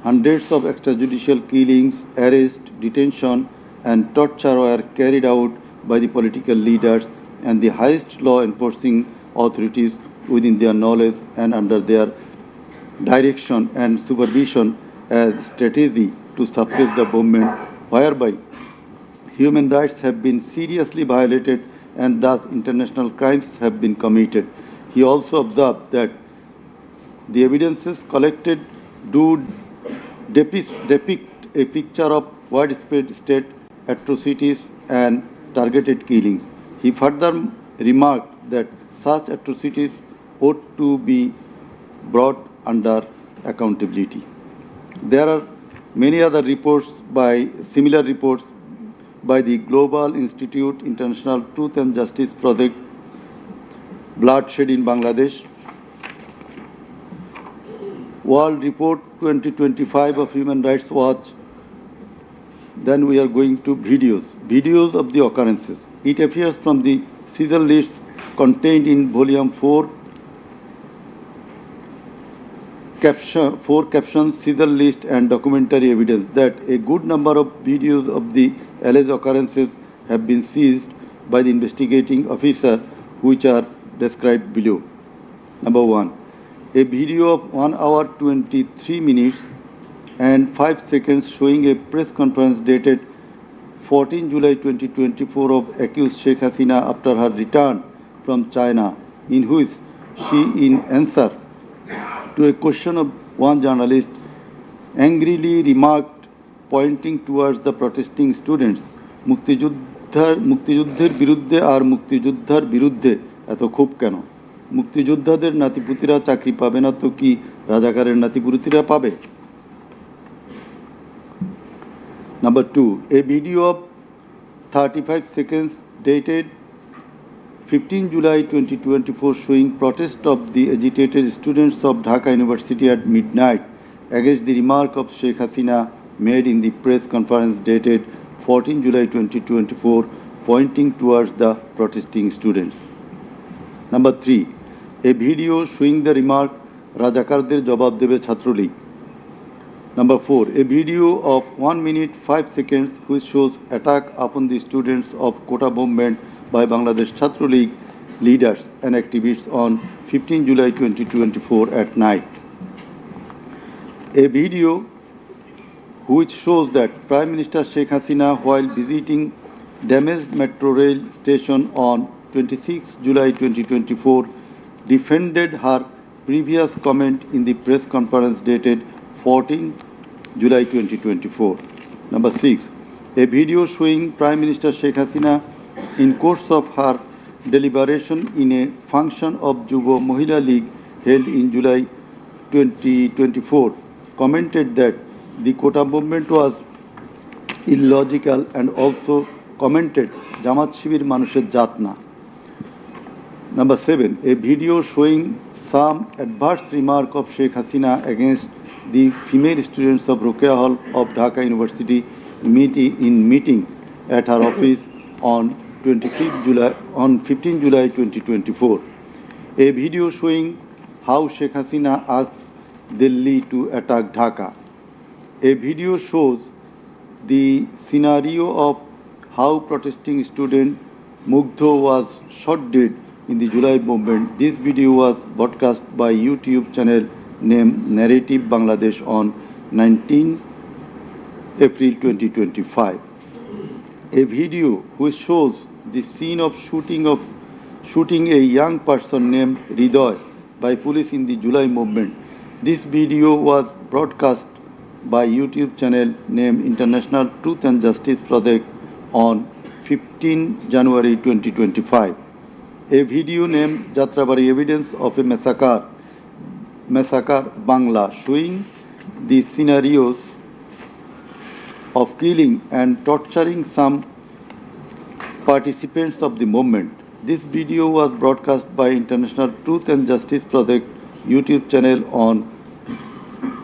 hundreds of extrajudicial killings, arrests, detention and torture were carried out by the political leaders and the highest law enforcing authorities within their knowledge and under their direction and supervision as strategy to suppress the movement, whereby human rights have been seriously violated and thus international crimes have been committed. He also observed that the evidences collected do depict a picture of widespread state atrocities and targeted killings. He further remarked that such atrocities ought to be brought under accountability. There are many other similar reports by the Global Institute International Truth and Justice Project, Bloodshed in Bangladesh, World Report 2025 of Human Rights Watch. Then we are going to videos of the occurrences. It appears from the Caesar lists contained in Volume 4, captions, Caesar list and documentary evidence that a good number of videos of the alleged occurrences have been seized by the investigating officer, which are described below. Number 1. A video of 1 hour 23 minutes and 5 seconds showing a press conference dated 14 July 2024 of accused Sheikh Hasina after her return from China, in which she, in answer to a question of one journalist, angrily remarked, pointing towards the protesting students, মুক্তিযুদ্ধের বিরুদ্ধে আর মুক্তিযোদ্ধার বিরুদ্ধে এত ক্ষোভ কেন? মুক্তিযোদ্ধাদের নাতিপুতিরা চাকরি পাবে না তো কি রাজাকারের নাতিপুতিরা পাবে? Number 2, a video of 35 seconds dated 15 July 2024 showing protest of the agitated students of Dhaka University at midnight against the remark of Sheikh Hasina made in the press conference dated 14 July 2024 pointing towards the protesting students. Number 3, a video showing the remark Rajakarder jawab debe Chhatrolig. Number 4, a video of 1 minute 5 seconds which shows attack upon the students of Kota movement by Bangladesh Chhatra League leaders and activists on 15 July 2024 at night. A video which shows that Prime Minister Sheikh Hasina, while visiting damaged metro rail station on 26 July 2024, defended her previous comment in the press conference dated 14 July 2024. Number 6, a video showing Prime Minister Sheikh Hasina in course of her deliberation in a function of Jubo Mohila League held in July 2024 commented that the Kota movement was illogical and also commented Jamaat Shibir Manusher Jatna. Number 7, a video showing some adverse remark of Sheikh Hasina against the female students of Ruqya Hall of Dhaka University meeting at her office on 15 July 2024. A video showing how Sheikh Hasina asked Delhi to attack Dhaka. A video shows the scenario of how protesting student Mugdho was shot dead in the July movement. This video was broadcast by YouTube channel named Narrative Bangladesh on 19 April 2025. A video which shows the scene of shooting a young person named Ridoy by police in the July movement. This video was broadcast by YouTube channel named International Truth and Justice Project on 15 January 2025. A video named Jatrabari Evidence of a Massacre Bangla showing the scenarios of killing and torturing some participants of the movement. This video was broadcast by International Truth and Justice Project YouTube channel on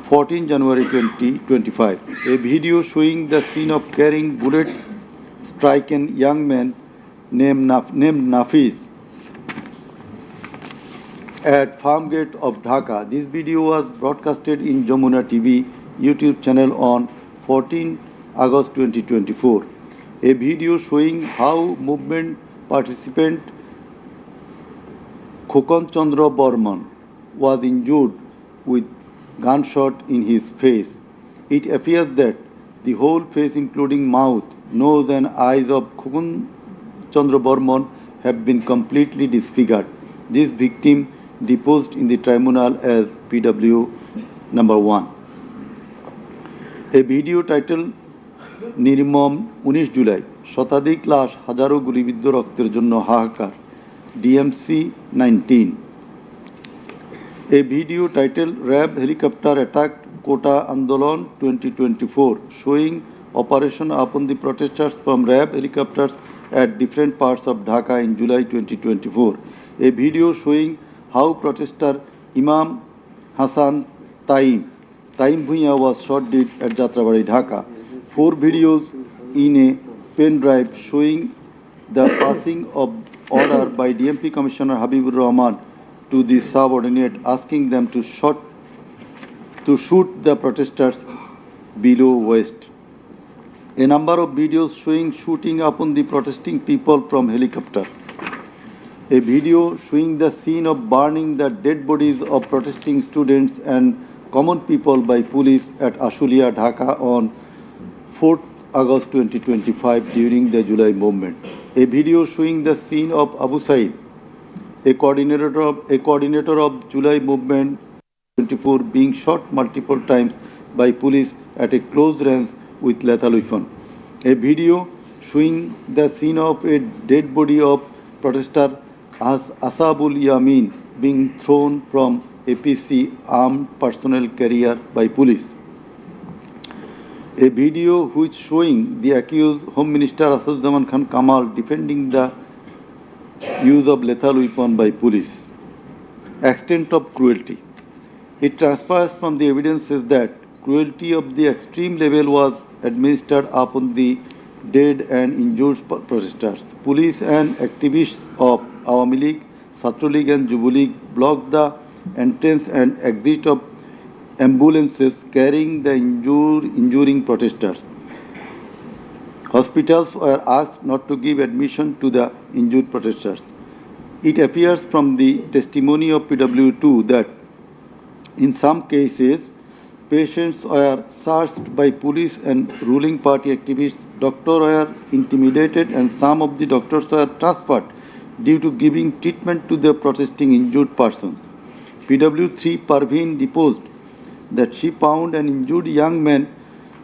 14 January 2025. A video showing the scene of carrying bullet-stricken young man named Nafiz at Farm Gate of Dhaka. This video was broadcasted in Jamuna TV YouTube channel on 14 August 2024. A video showing how movement participant Khokon Chandra Borman was injured with gunshot in his face. It appears that the whole face including mouth, nose and eyes of Khokon Chandra Borman have been completely disfigured. This victim deposed in the tribunal as PW number 1. A video titled Nirmam 19 July শতাধিক লাশ, হাজারো গুলিবিদ্ধ রক্তের জন্য হাহাকার। DMC 19. A video titled RAB Helicopter Attacked Kota Andolan 2024, showing operation upon the protesters from RAB helicopters at different parts of Dhaka in July 2024. A video showing how protester Imam Hassan Taim Bhuiya was shot dead at Jatrabari, Dhaka. 4 videos in a pen drive showing the passing of order by DMP Commissioner Habibur Rahman to the subordinate, asking them to shoot the protesters below waist. A number of videos showing shooting upon the protesting people from helicopter. A video showing the scene of burning the dead bodies of protesting students and common people by police at Ashulia, Dhaka on 4th August 2025 during the July movement. A video showing the scene of Abu Said, a coordinator of July movement 24, being shot multiple times by police at a close range with lethal weapon. A video showing the scene of a dead body of protester Asabul Yamin being thrown from APC armed personnel carrier by police. A video which showing the accused Home Minister Asaduzzaman Khan Kamal defending the use of lethal weapon by police. Extent of cruelty. It transpires from the evidences that cruelty of the extreme level was administered upon the dead and injured protesters. Police and activists of Awami League, Chhatra League and Jubo League blocked the entrance and exit of ambulances carrying the injuring protesters. Hospitals were asked not to give admission to the injured protesters. It appears from the testimony of PW2 that in some cases, patients were searched by police and ruling party activists. Doctors were intimidated and some of the doctors were transferred due to giving treatment to the protesting injured persons. PW3 Parveen deposed that she found an injured young man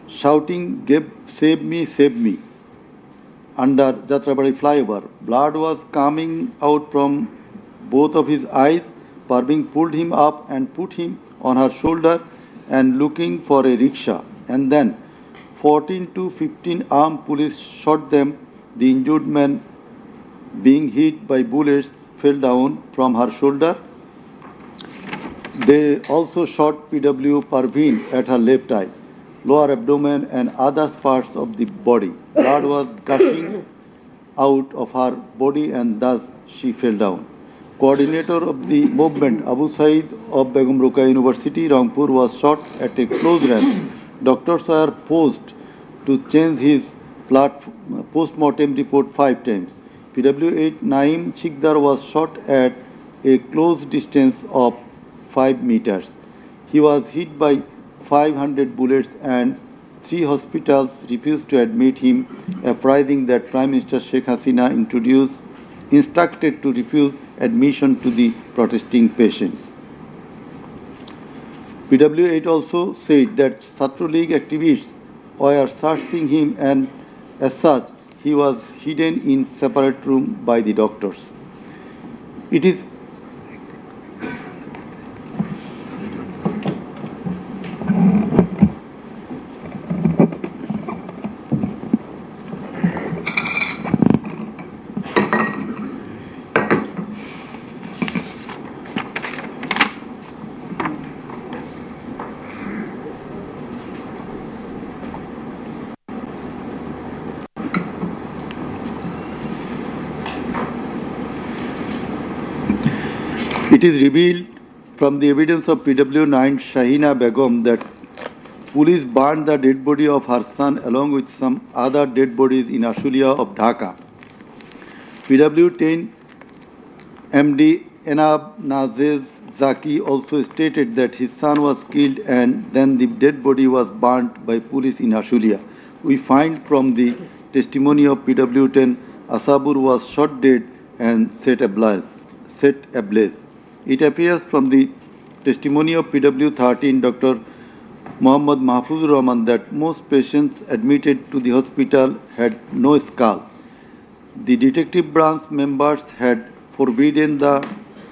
shouting, save me, under Jatrabari flyover. Blood was coming out from both of his eyes. Parveen pulled him up and put him on her shoulder and looking for a rickshaw. And then 14 to 15 armed police shot them. The injured man, being hit by bullets, fell down from her shoulder. They also shot PW Parveen at her left eye, lower abdomen and other parts of the body. Blood was gushing out of her body and thus she fell down. Coordinator of the movement, Abu Said of Begum Ruqayya University, Rangpur, was shot at a close range. Doctors were forced to change his post-mortem report 5 times. PW8 Naim Chikdar was shot at a close distance of 5 meters. He was hit by 500 bullets and 3 hospitals refused to admit him, apprising that Prime Minister Sheikh Hasina instructed to refuse admission to the protesting patients. PW8 also said that Chhatra League activists were searching him and as such he was hidden in separate room by the doctors. It is It is revealed from the evidence of PW9 Shahina Begum that police burned the dead body of her son along with some other dead bodies in Ashulia of Dhaka. PW10 MD Enab Nazez Zaki also stated that his son was killed and then the dead body was burnt by police in Ashulia. We find from the testimony of PW10 Asabur was shot dead and set ablaze. It appears from the testimony of PW13 Dr. Muhammad Mahfuzur Rahman that most patients admitted to the hospital had no skull. The detective branch members had forbidden the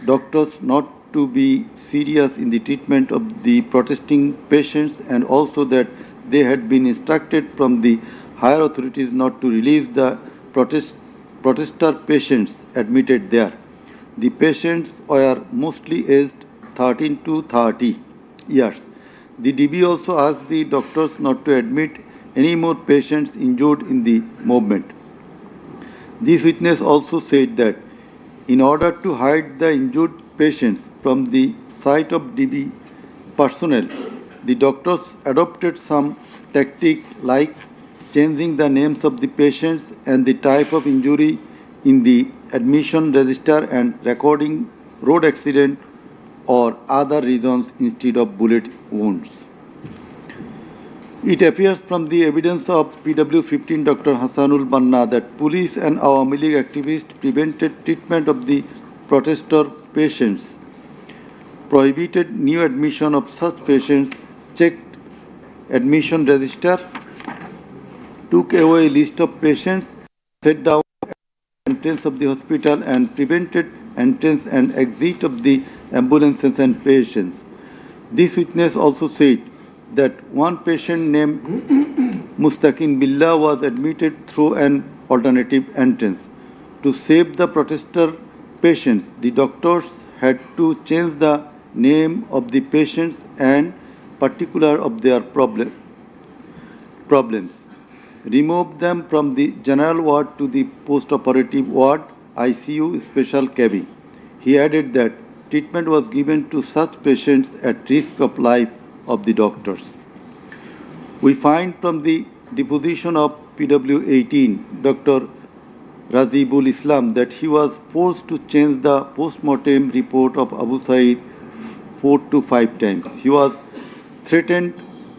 doctors not to be serious in the treatment of the protesting patients and also that they had been instructed from the higher authorities not to release the protester patients admitted there. The patients were mostly aged 13 to 30 years. The DB also asked the doctors not to admit any more patients injured in the movement. This witness also said that in order to hide the injured patients from the sight of DB personnel, the doctors adopted some tactic like changing the names of the patients and the type of injury in the admission register and recording road accident or other reasons instead of bullet wounds. It appears from the evidence of PW15 Dr. Hassanul Banna that police and Awami League activists prevented treatment of the protester patients, prohibited new admission of such patients, checked admission register, took away a list of patients, set down entrance of the hospital and prevented entrance and exit of the ambulances and patients. This witness also said that one patient named Mustaqin Billah was admitted through an alternative entrance. To save the protester patients, the doctors had to change the name of the patients and particular of their problems, remove them from the general ward to the post-operative ward, ICU, special cabin. He added that treatment was given to such patients at risk of life of the doctors. We find from the deposition of PW18, Dr. Razibul Islam, that he was forced to change the post-mortem report of Abu Said 4 to 5 times. He was threatened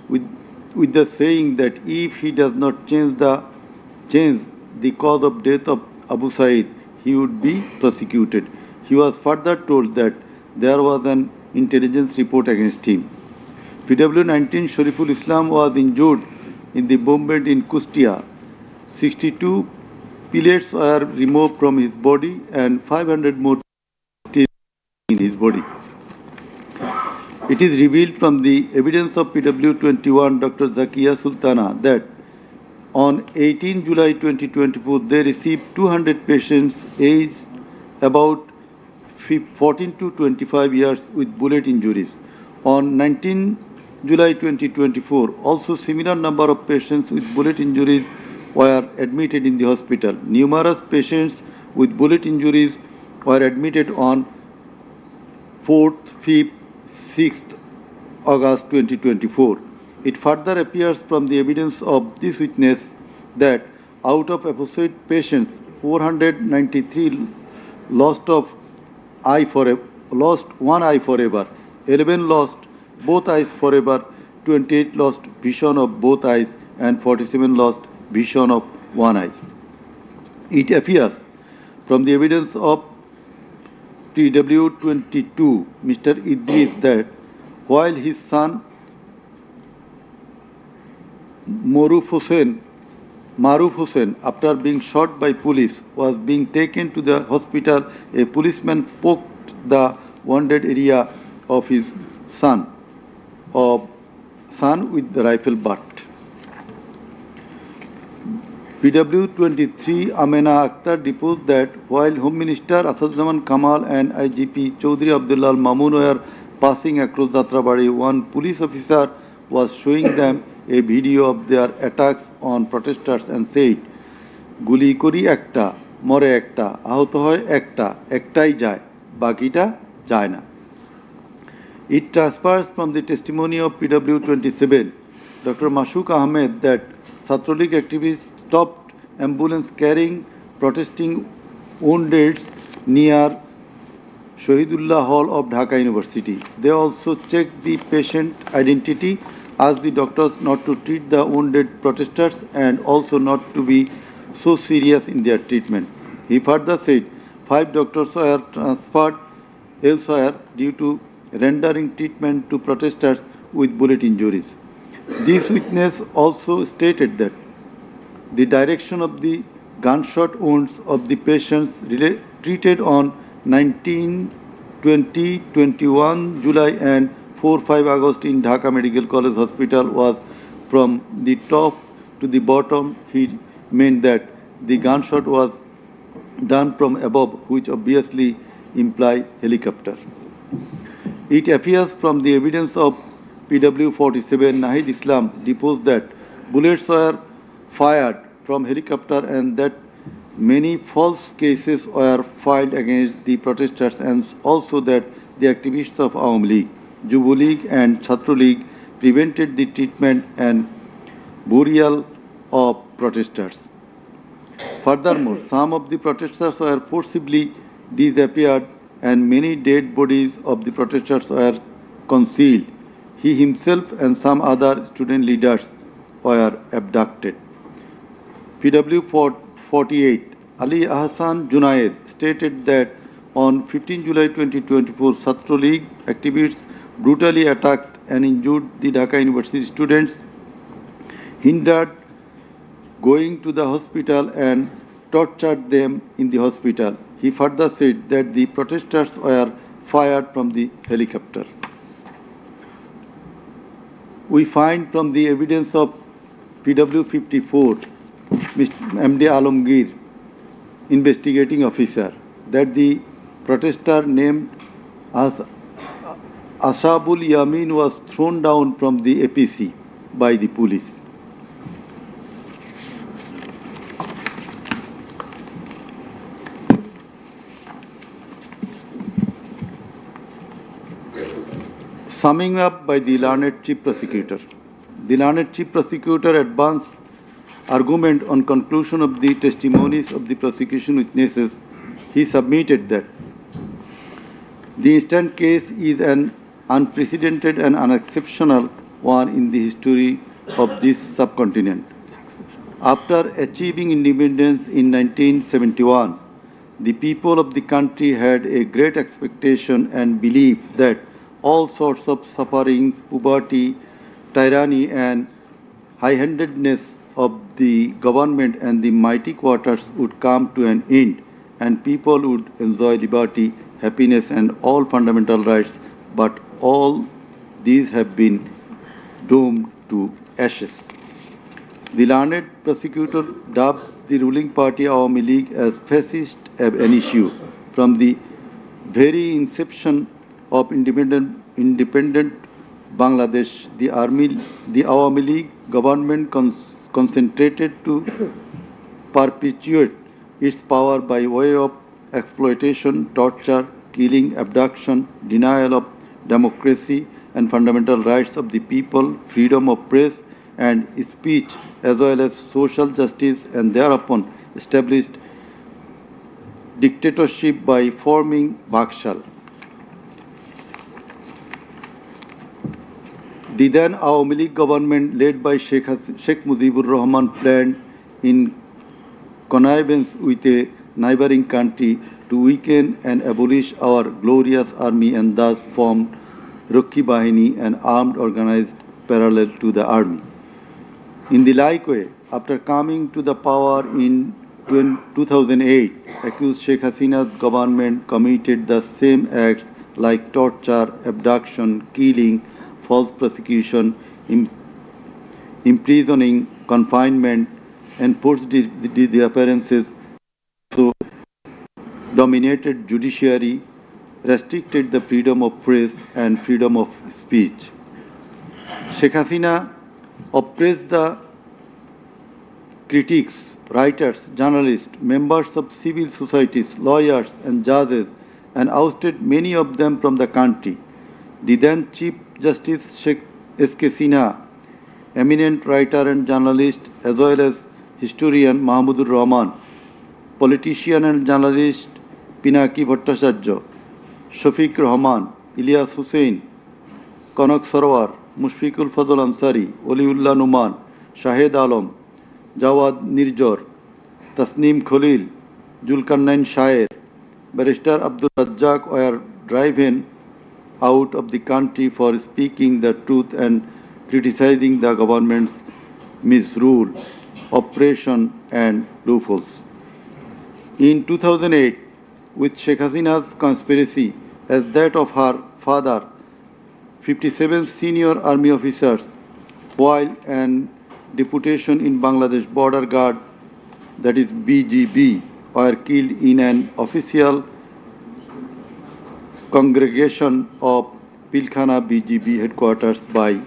with the saying that if he does not change the cause of death of Abu Said, he would be prosecuted. He was further told that there was an intelligence report against him. PW19 Shariful Islam was injured in the bombardment in Kustia. 62 pellets were removed from his body and 500 more still in his body. It is revealed from the evidence of PW21 Dr. Zakia Sultana that on 18 July 2024 they received 200 patients aged about 14 to 25 years with bullet injuries. On 19 July 2024, also similar number of patients with bullet injuries were admitted in the hospital. Numerous patients with bullet injuries were admitted on 4th, 5th, 6th August 2024. It further appears from the evidence of this witness that out of apposite patients, 493 lost one eye forever, 11 lost both eyes forever, 28 lost vision of both eyes, and 47 lost vision of one eye. It appears from the evidence of PW22, Mr. Idris, that while his son Maruf Hussain, after being shot by police, was being taken to the hospital, a policeman poked the wounded area of his son with the rifle butt. PW23 Amena Akhtar deposed that while Home Minister Asaduzzaman Kamal and IGP Chaudhry Abdullah Mamun were passing across Jatrabari, one police officer was showing them a video of their attacks on protesters and said, "Guli kori ekta, more ekta, ahuto hoy ekta, ektai jai, bakita jai na." It transpires from the testimony of PW27, Dr. Mashuk Ahmed, that Satrolik activists stopped ambulance carrying protesting wounded near Shahidullah Hall of Dhaka University. They also checked the patient identity, asked the doctors not to treat the wounded protesters and also not to be so serious in their treatment. He further said 5 doctors were transferred elsewhere due to rendering treatment to protesters with bullet injuries. This witness also stated that the direction of the gunshot wounds of the patients treated on 19, 20, 21 July and 4-5 August in Dhaka Medical College Hospital was from the top to the bottom. He meant that the gunshot was done from above, which obviously imply helicopter. It appears from the evidence of PW 47 Nahid Islam deposed that bullets were fired from helicopter and that many false cases were filed against the protesters, and also that the activists of Awam League, Jubo League and Chhatro League prevented the treatment and burial of protesters. Furthermore, some of the protesters were forcibly disappeared and many dead bodies of the protesters were concealed. He himself and some other student leaders were abducted. PW 48 Ali Ahsan Junaid stated that on 15 July 2024, Chhatro League activists brutally attacked and injured the Dhaka University students, hindered going to the hospital and tortured them in the hospital. He further said that the protesters were fired from the helicopter. We find from the evidence of PW 54, MD Alamgir, investigating officer, that the protester named as Ashabul Yamin was thrown down from the APC by the police. Summing up by the learned Chief Prosecutor. The learned Chief Prosecutor advanced argument on conclusion of the testimonies of the prosecution witnesses. He submitted that the instant case is an unprecedented and unexceptional one in the history of this subcontinent. After achieving independence in 1971, the people of the country had a great expectation and belief that all sorts of sufferings, poverty, tyranny, and high-handedness of the government and the mighty quarters would come to an end, and people would enjoy liberty, happiness, and all fundamental rights. But all these have been doomed to ashes. The learned prosecutor dubbed the ruling party Awami League as fascist ab initio. From the very inception of independent Bangladesh, the Awami League government concentrated to perpetuate its power by way of exploitation, torture, killing, abduction, denial of democracy and fundamental rights of the people, freedom of press and speech, as well as social justice, and thereupon established dictatorship by forming Bakshal. The then Awami League government, led by Sheikh Mujibur Rahman, planned in connivance with a neighboring country to weaken and abolish our glorious army, and thus formed Rakhi Bahini, an armed organized parallel to the army. In the like way, after coming to the power in 2008, accused Sheikh Hasina's government committed the same acts like torture, abduction, killing, false prosecution, imprisoning, confinement, enforced disappearances, so dominated judiciary, restricted the freedom of press and freedom of speech. Sheikh Hasina oppressed the critics, writers, journalists, members of civil societies, lawyers and judges, and ousted many of them from the country. The then Chief Justice Sheikh S.K. Sinha, eminent writer and journalist as well as historian Mahmudur Rahman, politician and journalist Pinaki Bhattacharya, Shafiq Rahman, Ilyas Hussain, Kanak Sarwar, Mushfiqul Fadl Ansari, Oliullah Numan, Shahed Alam, Jawad Nirjor, Tasneem Khalil, Julkarnain Shaer, Barrister Abdul Razzaq were driven out of the country for speaking the truth and criticizing the government's misrule, oppression, and loopholes. In 2008, with Sheikh Hasina's conspiracy as that of her father, 57 senior army officers, while an deputation in Bangladesh Border Guard, that is BGB, were killed in an official congregation of Pilkhana BGB headquarters by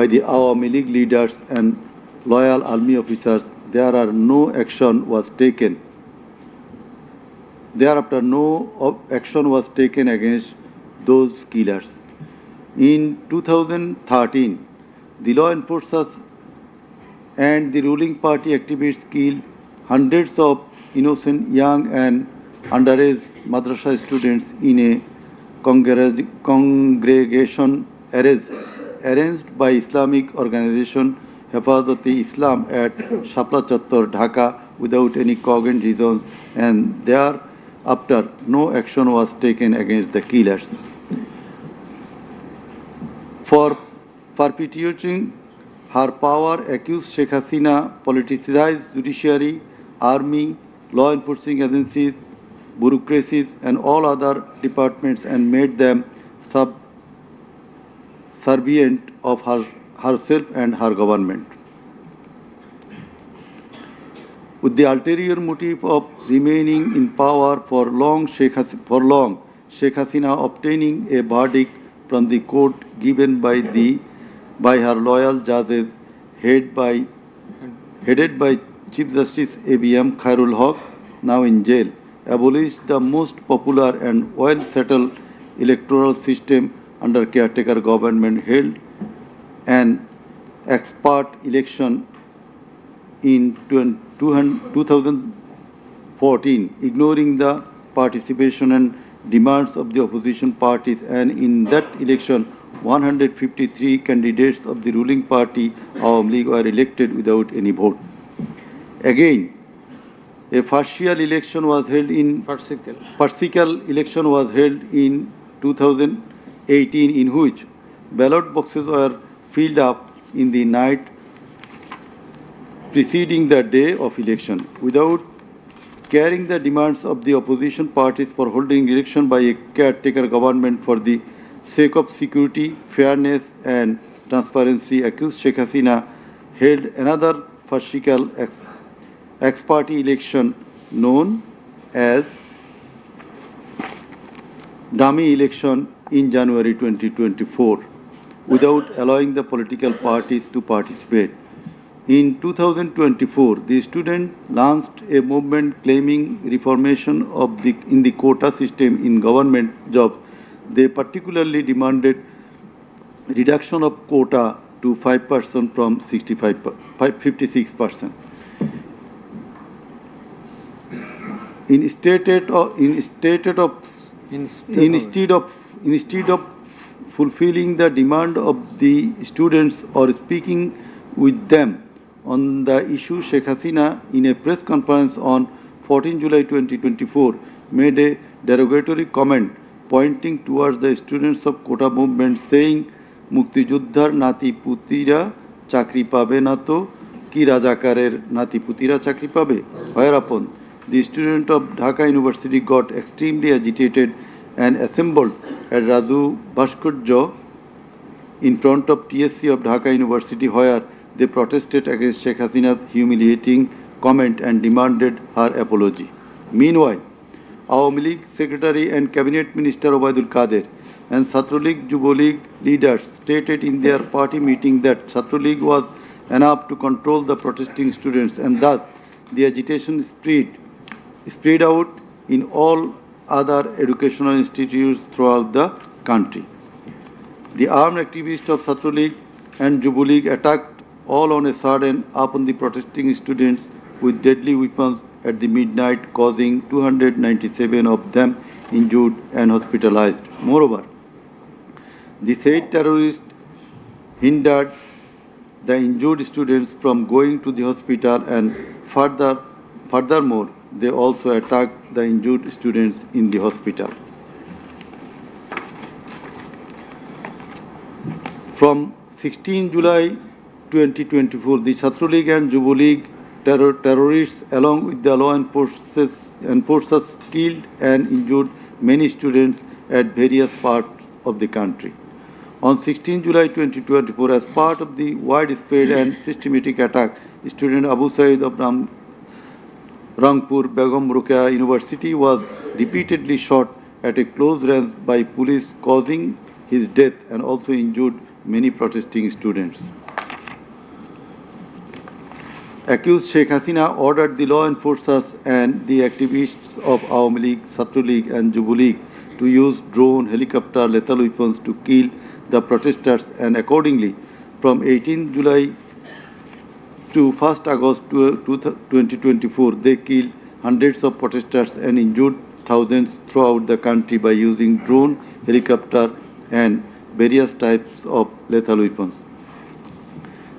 the Awami League leaders and loyal army officers. Thereafter, no action was taken against those killers. In 2013, the law enforcers and the ruling party activists killed hundreds of innocent young and underage madrasa students in a congregation arranged by Islamic organization Hefazat-e-Islam at Shapla Chattor, Dhaka, without any cogent reasons, and thereafter no action was taken against the killers. For perpetuating her power, accused Sheikh Hasina politicized judiciary, army, law enforcing agencies, bureaucracies, and all other departments and made them subservient of herself and her government. With the ulterior motive of remaining in power for long, Sheikh Hasina obtaining a verdict from the court given by her loyal judges headed by Chief Justice ABM Khairul Haq, now in jail, abolished the most popular and well-settled electoral system under caretaker government, held an expert election in 2014, ignoring the participation and demands of the opposition parties, and in that election 153 candidates of the ruling party Awami League were elected without any vote. Again, a farcical election was held in 2018, in which ballot boxes were filled up in the night preceding the day of election, without carrying the demands of the opposition parties for holding election by a caretaker government for the sake of security, fairness, and transparency. Accused Sheikh Hasina held another farcical ex-party election known as dummy election in January 2024 without allowing the political parties to participate. In 2024, the students launched a movement claiming reformation in the quota system in government jobs. They particularly demanded reduction of quota to 5% from 56%. Instead of fulfilling the demand of the students or speaking with them on the issue, Sheikh Hasina, in a press conference on 14 July 2024, made a derogatory comment pointing towards the students of quota movement, saying, "Mukti Juddhar nati putira chakri pabe na to ki Rajakarer nati putira chakri pabe." Whereupon the student of Dhaka University got extremely agitated and assembled at Raju Bhaskarya in front of TSC of Dhaka University, where they protested against Sheikh Hasina's humiliating comment and demanded her apology. Meanwhile, Awami League Secretary and Cabinet Minister Obaidul Kader and Chhatra League Yuva League leaders stated in their party meeting that Chhatra League was enough to control the protesting students, and thus the agitation spread out in all other educational institutes throughout the country. The armed activists of Chhatra League and Yuva League attacked all on a sudden upon the protesting students with deadly weapons at the midnight, causing 297 of them injured and hospitalized. Moreover, the said terrorists hindered the injured students from going to the hospital, and furthermore, they also attacked the injured students in the hospital. From 16 July 2024, the Chhatra League and Jubo League terrorists, along with the law enforcers, killed and injured many students at various parts of the country. On 16 July 2024, as part of the widespread and systematic attack, student Abu Said of Rangpur Begum Ruqayya University was repeatedly shot at a close range by police, causing his death and also injured many protesting students. Accused Sheikh Hasina ordered the law enforcers and the activists of Awami League, Chhatra League and Jubo League to use drone, helicopter, lethal weapons to kill the protesters, and accordingly, from 18 July to 1st August 2024, they killed hundreds of protesters and injured thousands throughout the country by using drone, helicopter and various types of lethal weapons.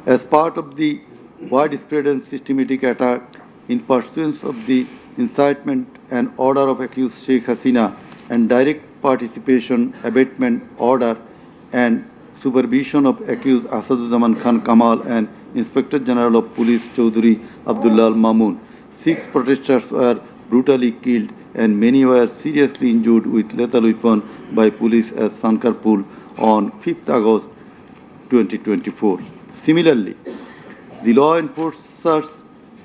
As part of the widespread and systematic attack in pursuance of the incitement and order of accused Sheikh Hasina and direct participation, abatement order and supervision of accused Asaduzaman Khan Kamal and Inspector General of Police Chaudhry Abdullah Mamun, 6 protesters were brutally killed and many were seriously injured with lethal weapon by police at Sankarpur on 5th August 2024. Similarly, the law enforcers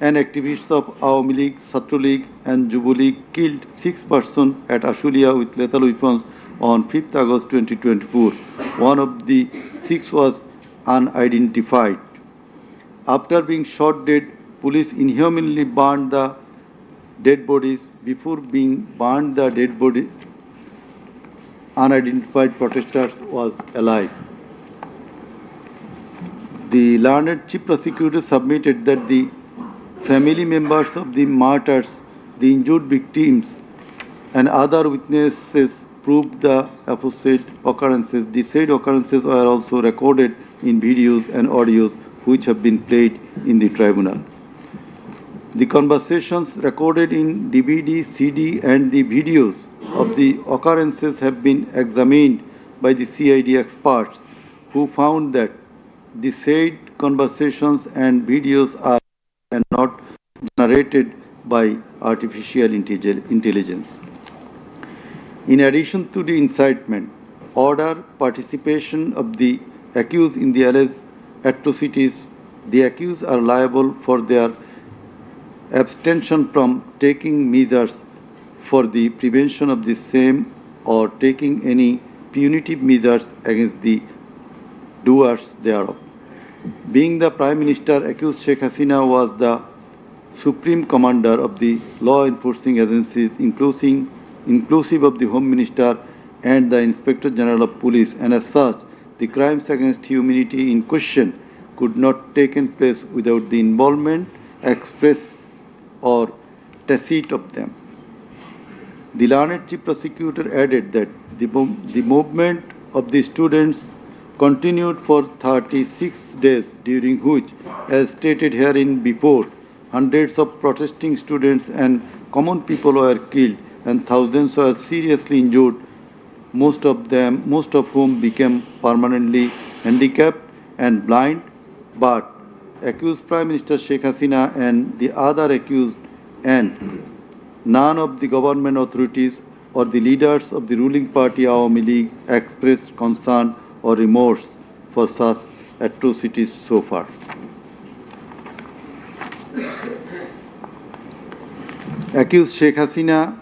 and activists of Awami League, Chhatra League and Jubo League killed 6 persons at Ashulia with lethal weapons on 5th August 2024. One of the 6 was unidentified. After being shot dead, police inhumanly burned the dead bodies. Before being burned, the dead body unidentified protesters was alive. The learned chief prosecutor submitted that the family members of the martyrs, the injured victims, and other witnesses proved the aforesaid occurrences. The said occurrences were also recorded in videos and audios which have been played in the tribunal. The conversations recorded in DVD, CD, and the videos of the occurrences have been examined by the CID experts, who found that the said conversations and videos are not generated by artificial intelligence. In addition to the incitement, order, participation of the accused in the alleged atrocities, the accused are liable for their abstention from taking measures for the prevention of the same or taking any punitive measures against the doers thereof. Being the Prime Minister, accused Sheikh Hasina was the Supreme Commander of the law enforcing agencies, inclusive of the Home Minister and the Inspector General of Police, and as such, the crimes against humanity in question could not take place without the involvement, express or tacit of them. The learned chief prosecutor added that the movement of the students continued for 36 days, during which, as stated herein before, hundreds of protesting students and common people were killed and thousands were seriously injured, most of whom became permanently handicapped and blind. But accused Prime Minister Sheikh Hasina and the other accused and none of the government authorities or the leaders of the ruling party Awami League expressed concern or remorse for such atrocities so far. Accused Sheikh Hasina,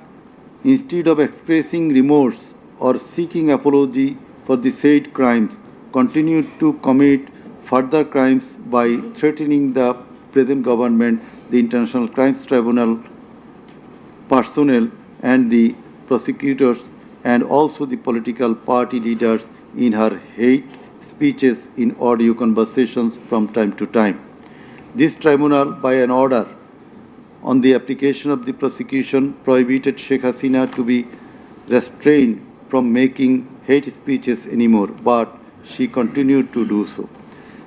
instead of expressing remorse or seeking apology for the said crimes, continued to commit further crimes by threatening the present government, the International Crimes Tribunal personnel and the prosecutors, and also the political party leaders in her hate speeches in audio conversations from time to time. This tribunal, by an order on the application of the prosecution, prohibited Sheikh Hasina to be restrained from making hate speeches anymore, but she continued to do so.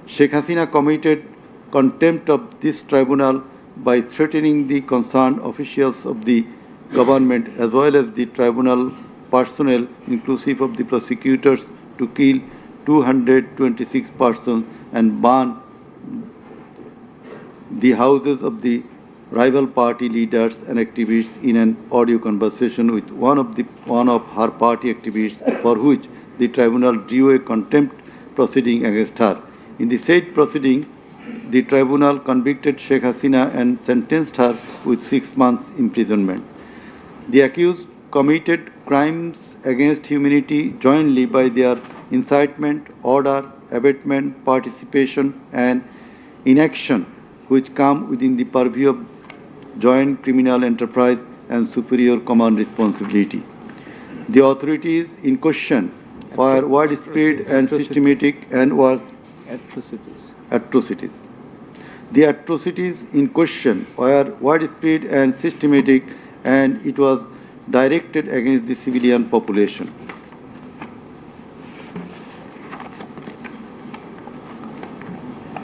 Sheikh Hasina committed contempt of this tribunal by threatening the concerned officials of the government as well as the tribunal personnel, inclusive of the prosecutors, to kill 226 persons and burned the houses of the rival party leaders and activists in an audio conversation with one of her party activists, for which the tribunal drew a contempt proceeding against her. In the said proceeding, the tribunal convicted Sheikh Hasina and sentenced her with 6 months imprisonment. The accused committed crimes against humanity jointly by their incitement, order, abatement, participation, and inaction, which come within the purview of joint criminal enterprise and superior command responsibility. The authorities in question were widespread and systematic and were atrocities. The atrocities in question were widespread and systematic, and it was directed against the civilian population.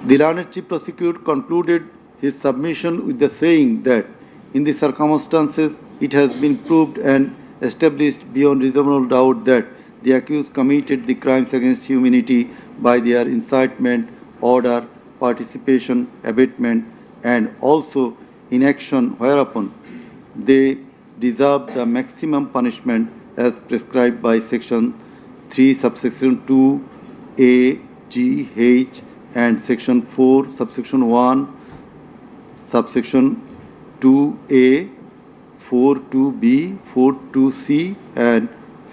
The learned chief prosecutor concluded his submission with the saying that in the circumstances it has been proved and established beyond reasonable doubt that the accused committed the crimes against humanity by their incitement, order, participation, abatement, and also inaction, whereupon they deserve the maximum punishment as prescribed by Section 3, subsection 2, A, G, H, and Section 4, subsection 1, subsection 2A, 4.2b, 4.2c, and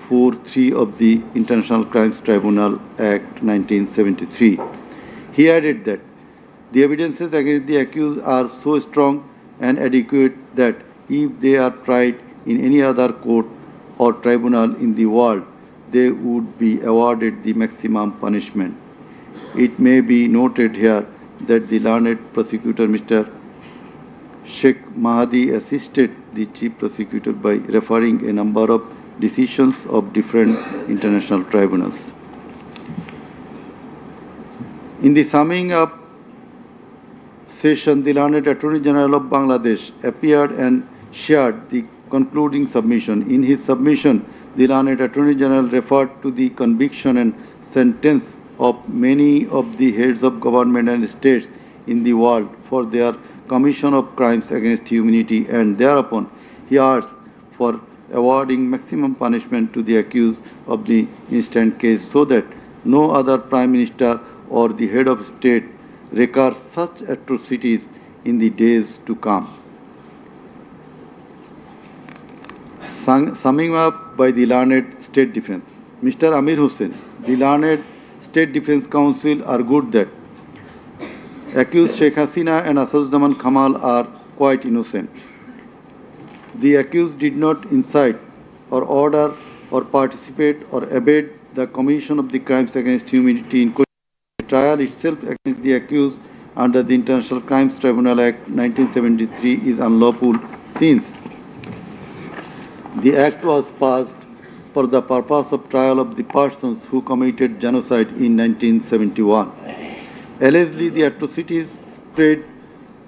4.3 of the International Crimes Tribunal Act 1973. He added that the evidences against the accused are so strong and adequate that if they are tried in any other court or tribunal in the world, they would be awarded the maximum punishment. It may be noted here that the learned prosecutor, Mr. Sheikh Mahdi, assisted the chief prosecutor by referring a number of decisions of different international tribunals. In the summing up session, the learned Attorney General of Bangladesh appeared and shared the concluding submission. In his submission, the learned Attorney General referred to the conviction and sentence of many of the heads of government and states in the world for their commission of crimes against humanity, and thereupon he asked for awarding maximum punishment to the accused of the instant case so that no other prime minister or the head of state recur such atrocities in the days to come. Summing up by the learned State Defense, Mr. Amir Hussain, the learned State Defense Counsel, argued that accused Sheikh Hasina and Asaduzzaman Kamal are quite innocent. The accused did not incite or order or participate or abet the commission of the crimes against humanity in question. The trial itself against the accused under the International Crimes Tribunal Act 1973 is unlawful since the act was passed for the purpose of trial of the persons who committed genocide in 1971. Allegedly, the atrocities spread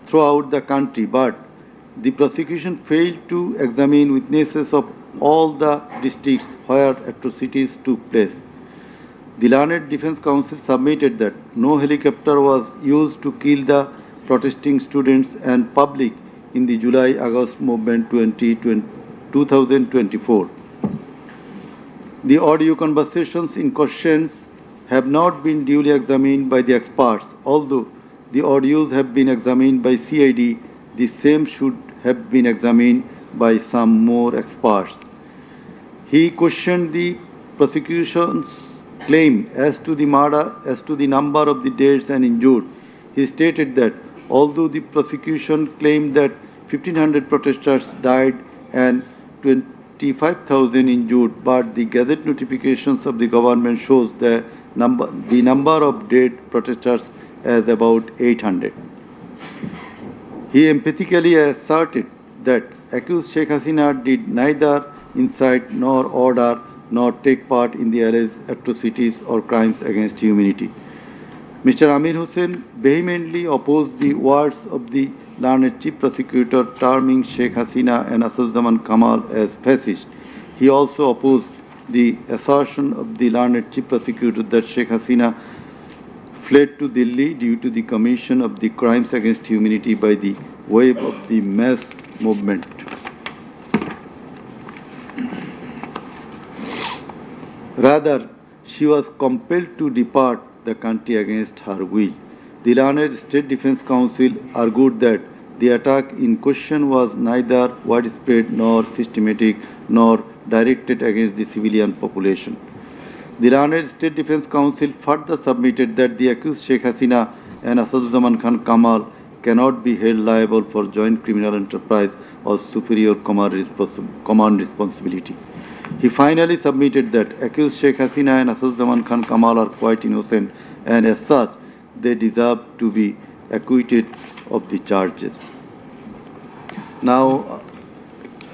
throughout the country, but the prosecution failed to examine witnesses of all the districts where atrocities took place. The learned Defense Counsel submitted that no helicopter was used to kill the protesting students and public in the July-August movement 2024. The audio conversations in question have not been duly examined by the experts. Although the audios have been examined by CID, the same should have been examined by some more experts. He questioned the prosecution's claim as to the number of the dead and injured. He stated that although the prosecution claimed that 1,500 protesters died and 25,000 injured, but the Gazette notifications of the government shows the number of dead protesters as about 800. He emphatically asserted that accused Sheikh Hasina did neither incite nor order nor take part in the alleged atrocities or crimes against humanity. Mr. Amir Hussain vehemently opposed the words of the learned chief prosecutor terming Sheikh Hasina and Asaduzzaman Kamal as fascist. He also opposed the assertion of the learned Chief Prosecutor that Sheikh Hasina fled to Delhi due to the commission of the crimes against humanity by the wave of the mass movement. Rather, she was compelled to depart the country against her will. The learned State Defence Council argued that the attack in question was neither widespread nor systematic nor directed against the civilian population. The learned State Defence Council further submitted that the accused Sheikh Hasina and Asaduzzzaman Khan Kamal cannot be held liable for joint criminal enterprise or superior command responsibility. He finally submitted that accused Sheikh Hasina and Asaduzzzaman Khan Kamal are quite innocent and as such they deserve to be acquitted of the charges. Now,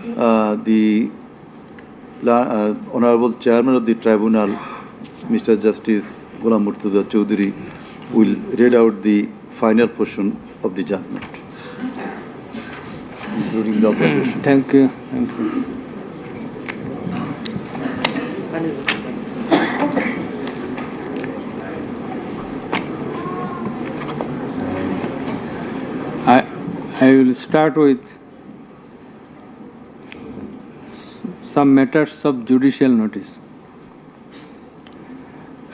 the Honorable Chairman of the Tribunal, Mr. Justice Ghulam Murtuza Chaudhary, will read out the final portion of the judgment, including the observation. Thank you. Thank you. I will start with some matters of judicial notice.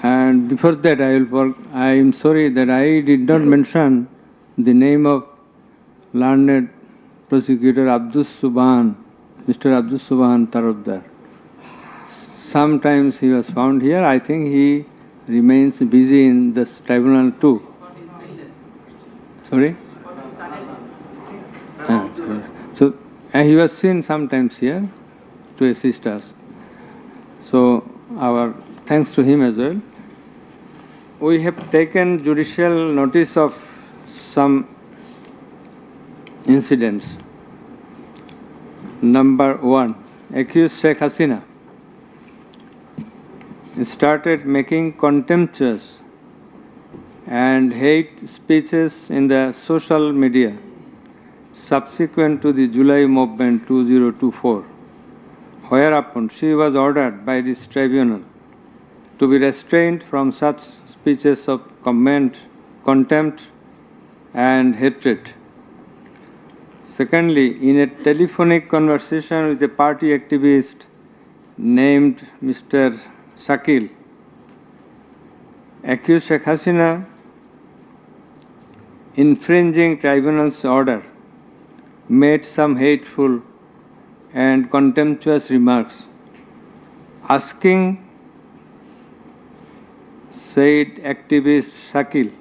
And before that, I am sorry that I did not mention the name of learned prosecutor Mr. Abdus Subhan Tarabdar. Sometimes he was found here. I think he remains busy in the tribunal too. Sorry? So he was seen sometimes here to assist us. So our thanks to him as well. We have taken judicial notice of some incidents. Number 1, accused Sheikh Hasina started making contemptuous and hate speeches in the social media subsequent to the July movement 2024, whereupon she was ordered by this tribunal to be restrained from such speeches of contempt and hatred. Secondly, in a telephonic conversation with a party activist named Mr. Shakil, accused Sheikh Hasina, infringing tribunal's order, made some hateful and contemptuous remarks, asking said activist Shakil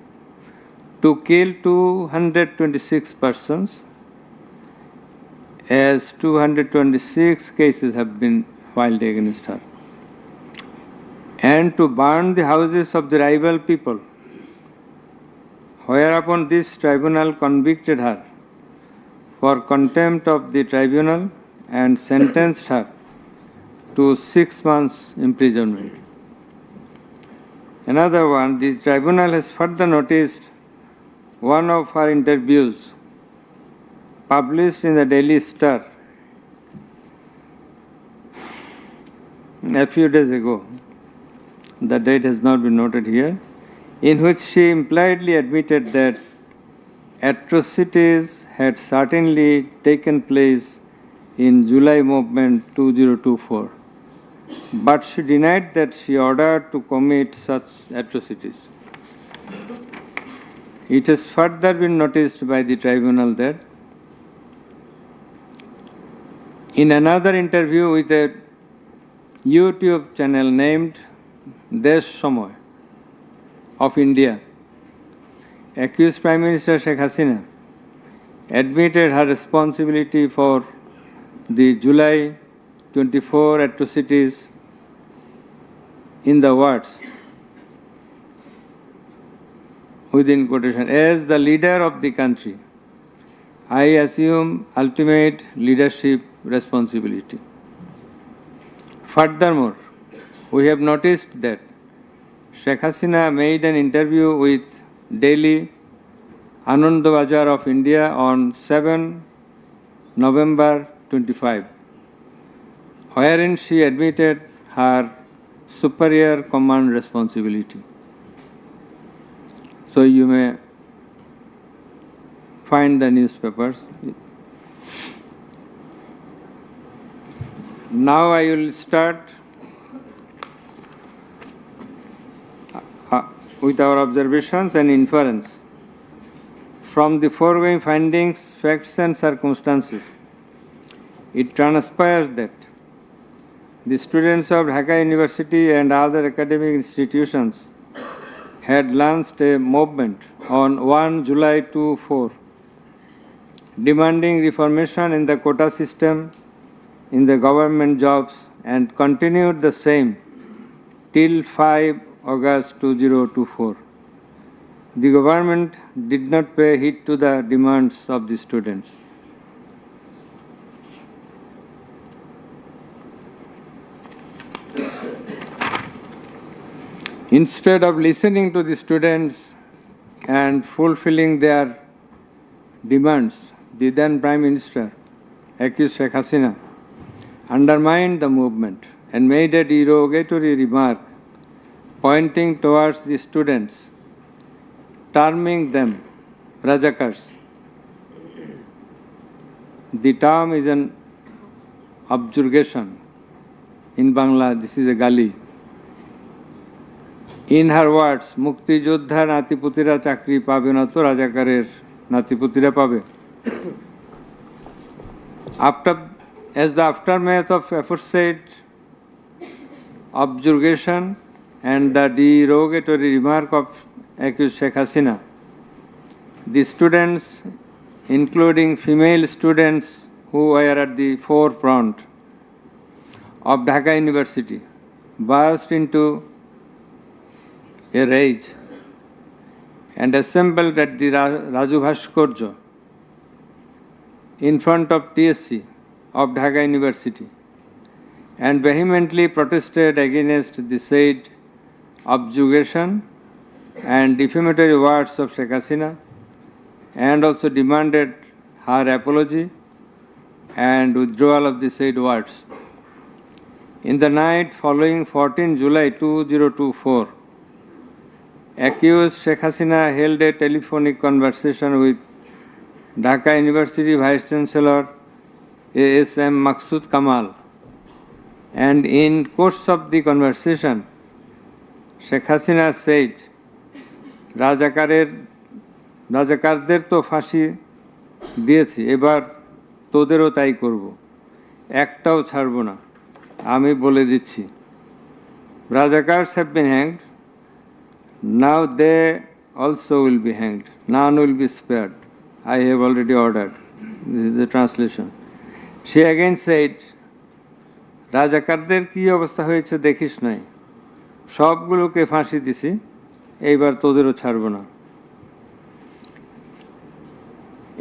to kill 226 persons, as 226 cases have been filed against her, and to burn the houses of the rival people, whereupon this tribunal convicted her for contempt of the tribunal and sentenced her to 6 months imprisonment. Another one, the tribunal has further noticed one of her interviews published in the Daily Star a few days ago. The date has not been noted here, in which she impliedly admitted that atrocities had certainly taken place in July movement 2024, but she denied that she ordered to commit such atrocities. It has further been noticed by the tribunal that in another interview with a YouTube channel named Desh Samoy of India, accused Prime Minister Sheikh Hasina admitted her responsibility for the July 24 atrocities in the words, within quotation, as the leader of the country, I assume ultimate leadership responsibility. Furthermore, we have noticed that Sheikh Hasina made an interview with Delhi Anandabazar of India on 7 November 25, wherein she admitted her superior command responsibility. So you may find the newspapers. Now I will start with our observations and inference. From the foregoing findings, facts and circumstances, it transpires that the students of Dhaka University and other academic institutions had launched a movement on 1 July 2004 demanding reformation in the quota system in the government jobs and continued the same till 5 August 2024. The government did not pay heed to the demands of the students. Instead of listening to the students and fulfilling their demands, the then Prime Minister, accused Sheikh Hasina, undermined the movement and made a derogatory remark pointing towards the students, terming them Rajakars. The term is an objurgation. In Bangla, this is a gali. In her words, Mukti Joddha Natiputira Chakri pabe na to Rajakarer Natiputira pabe. As the aftermath of aforesaid objurgation and the derogatory remark of accused Sheikh Hasina, the students, including female students who were at the forefront of Dhaka University, burst into a rage and assembled at the Raju Bhaskarya in front of TSC of Dhaka University and vehemently protested against the said objurgation and defamatory words of Sheikh Hasina, and also demanded her apology and withdrawal of the said words. In the night following 14 July 2024, accused Sheikh Hasina held a telephonic conversation with Dhaka University Vice Chancellor ASM Maksud Kamal, and in course of the conversation, Sheikh Hasina said, রাজাকারদের তো ফাঁসি দিয়েছি, এবার তোদেরও তাই করব, একটাও ছাড়ব না, আমি বলে দিচ্ছি। Rajakars have been hanged, now they also will be hanged, none will be spared. I have already ordered. This is the translation. She again said, রাজাকারদের কি অবস্থা হয়েছে দেখিস নাই, সবগুলোকে ফাঁসি দিছি, এইবার তোদেরও ছাড়ব না।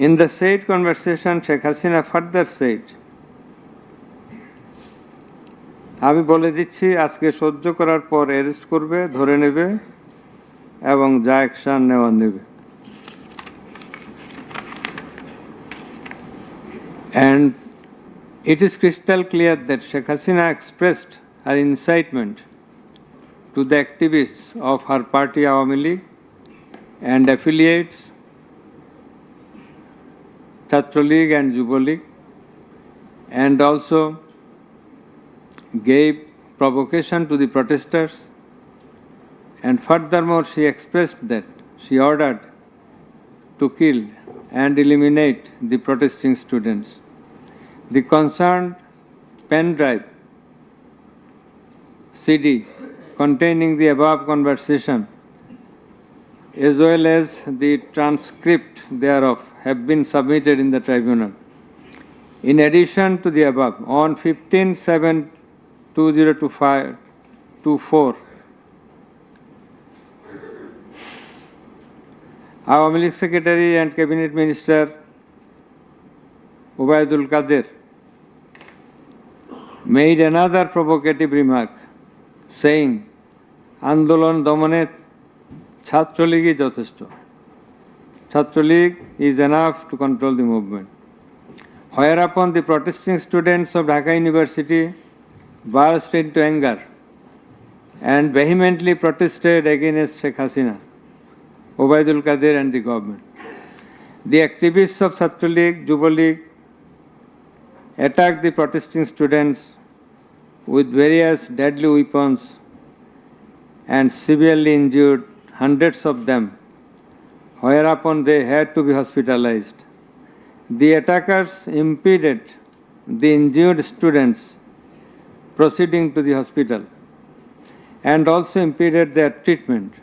In the said conversation, Sheikh Hasina further said, আমি বলে দিচ্ছি আজকে সহ্য করার পর অ্যারেস্ট করবে, ধরে নেবে এবং যা অ্যাকশন নেওয়ার নেবে। And it is crystal clear that Sheikh Hasina expressed her incitement to the activists of her party Awami League and affiliates, Chhatra League and Yuva League, and also gave provocation to the protesters, and furthermore she expressed that she ordered to kill and eliminate the protesting students. The concerned pen drive CD containing the above conversation as well as the transcript thereof have been submitted in the tribunal. In addition to the above, on 15/7/2024, Awami League Secretary and Cabinet Minister Ubaidul Qadir made another provocative remark, saying, Andolon Domane Chhatra League is যথেষ্ট. Chhatra League is enough to control the movement. Whereupon the protesting students of Dhaka University burst into anger and vehemently protested against Sheikh Hasina, Obaidul Qadir and the government. The activists of Chhatra League, Yuva League attacked the protesting students with various deadly weapons and severely injured hundreds of them, whereupon they had to be hospitalized. The attackers impeded the injured students proceeding to the hospital and also impeded their treatment.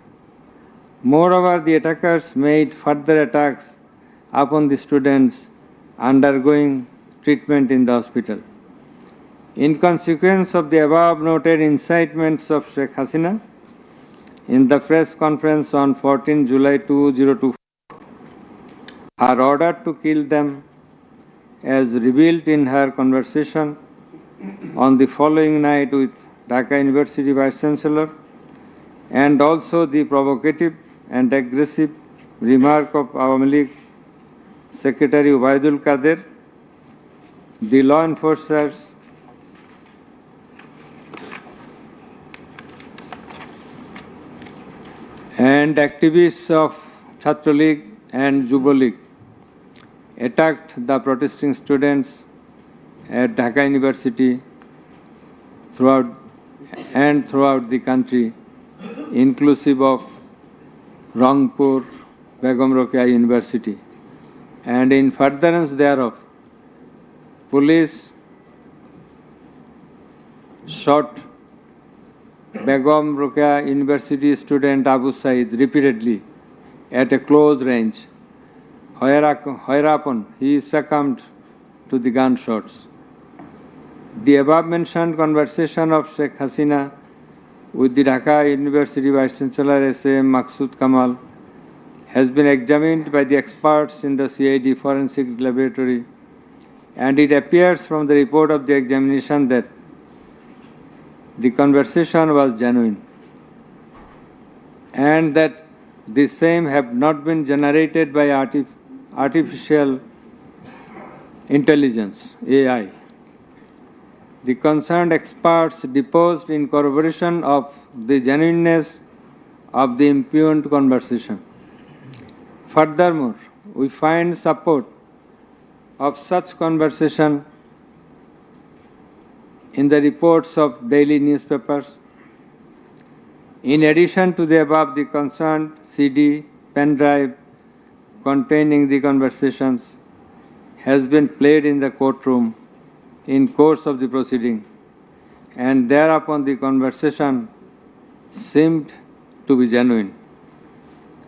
Moreover, the attackers made further attacks upon the students undergoing treatment in the hospital. In consequence of the above noted incitements of Sheikh Hasina, in the press conference on 14 July 2024, her order to kill them, as revealed in her conversation on the following night with Dhaka University Vice Chancellor, and also the provocative and aggressive remark of Awami League Secretary Ubaidul Qadir, the law enforcers and activists of Chhatra League and Yuva League attacked the protesting students at Dhaka University throughout the country, inclusive of Rangpur, Begum Rokeya University. And in furtherance thereof, police shot Begum Rokeya University student Abu Said repeatedly at a close range, whereupon he succumbed to the gunshots. The above mentioned conversation of Sheikh Hasina with the Dhaka University Vice Chancellor S.M. Maksud Kamal has been examined by the experts in the CID Forensic Laboratory, and it appears from the report of the examination that the conversation was genuine and that the same have not been generated by artificial intelligence, AI. The concerned experts deposed in corroboration of the genuineness of the impugned conversation. Furthermore, we find support of such conversation in the reports of daily newspapers. In addition to the above, the concerned CD, pen drive containing the conversations has been played in the courtroom in course of the proceeding, and thereupon the conversation seemed to be genuine.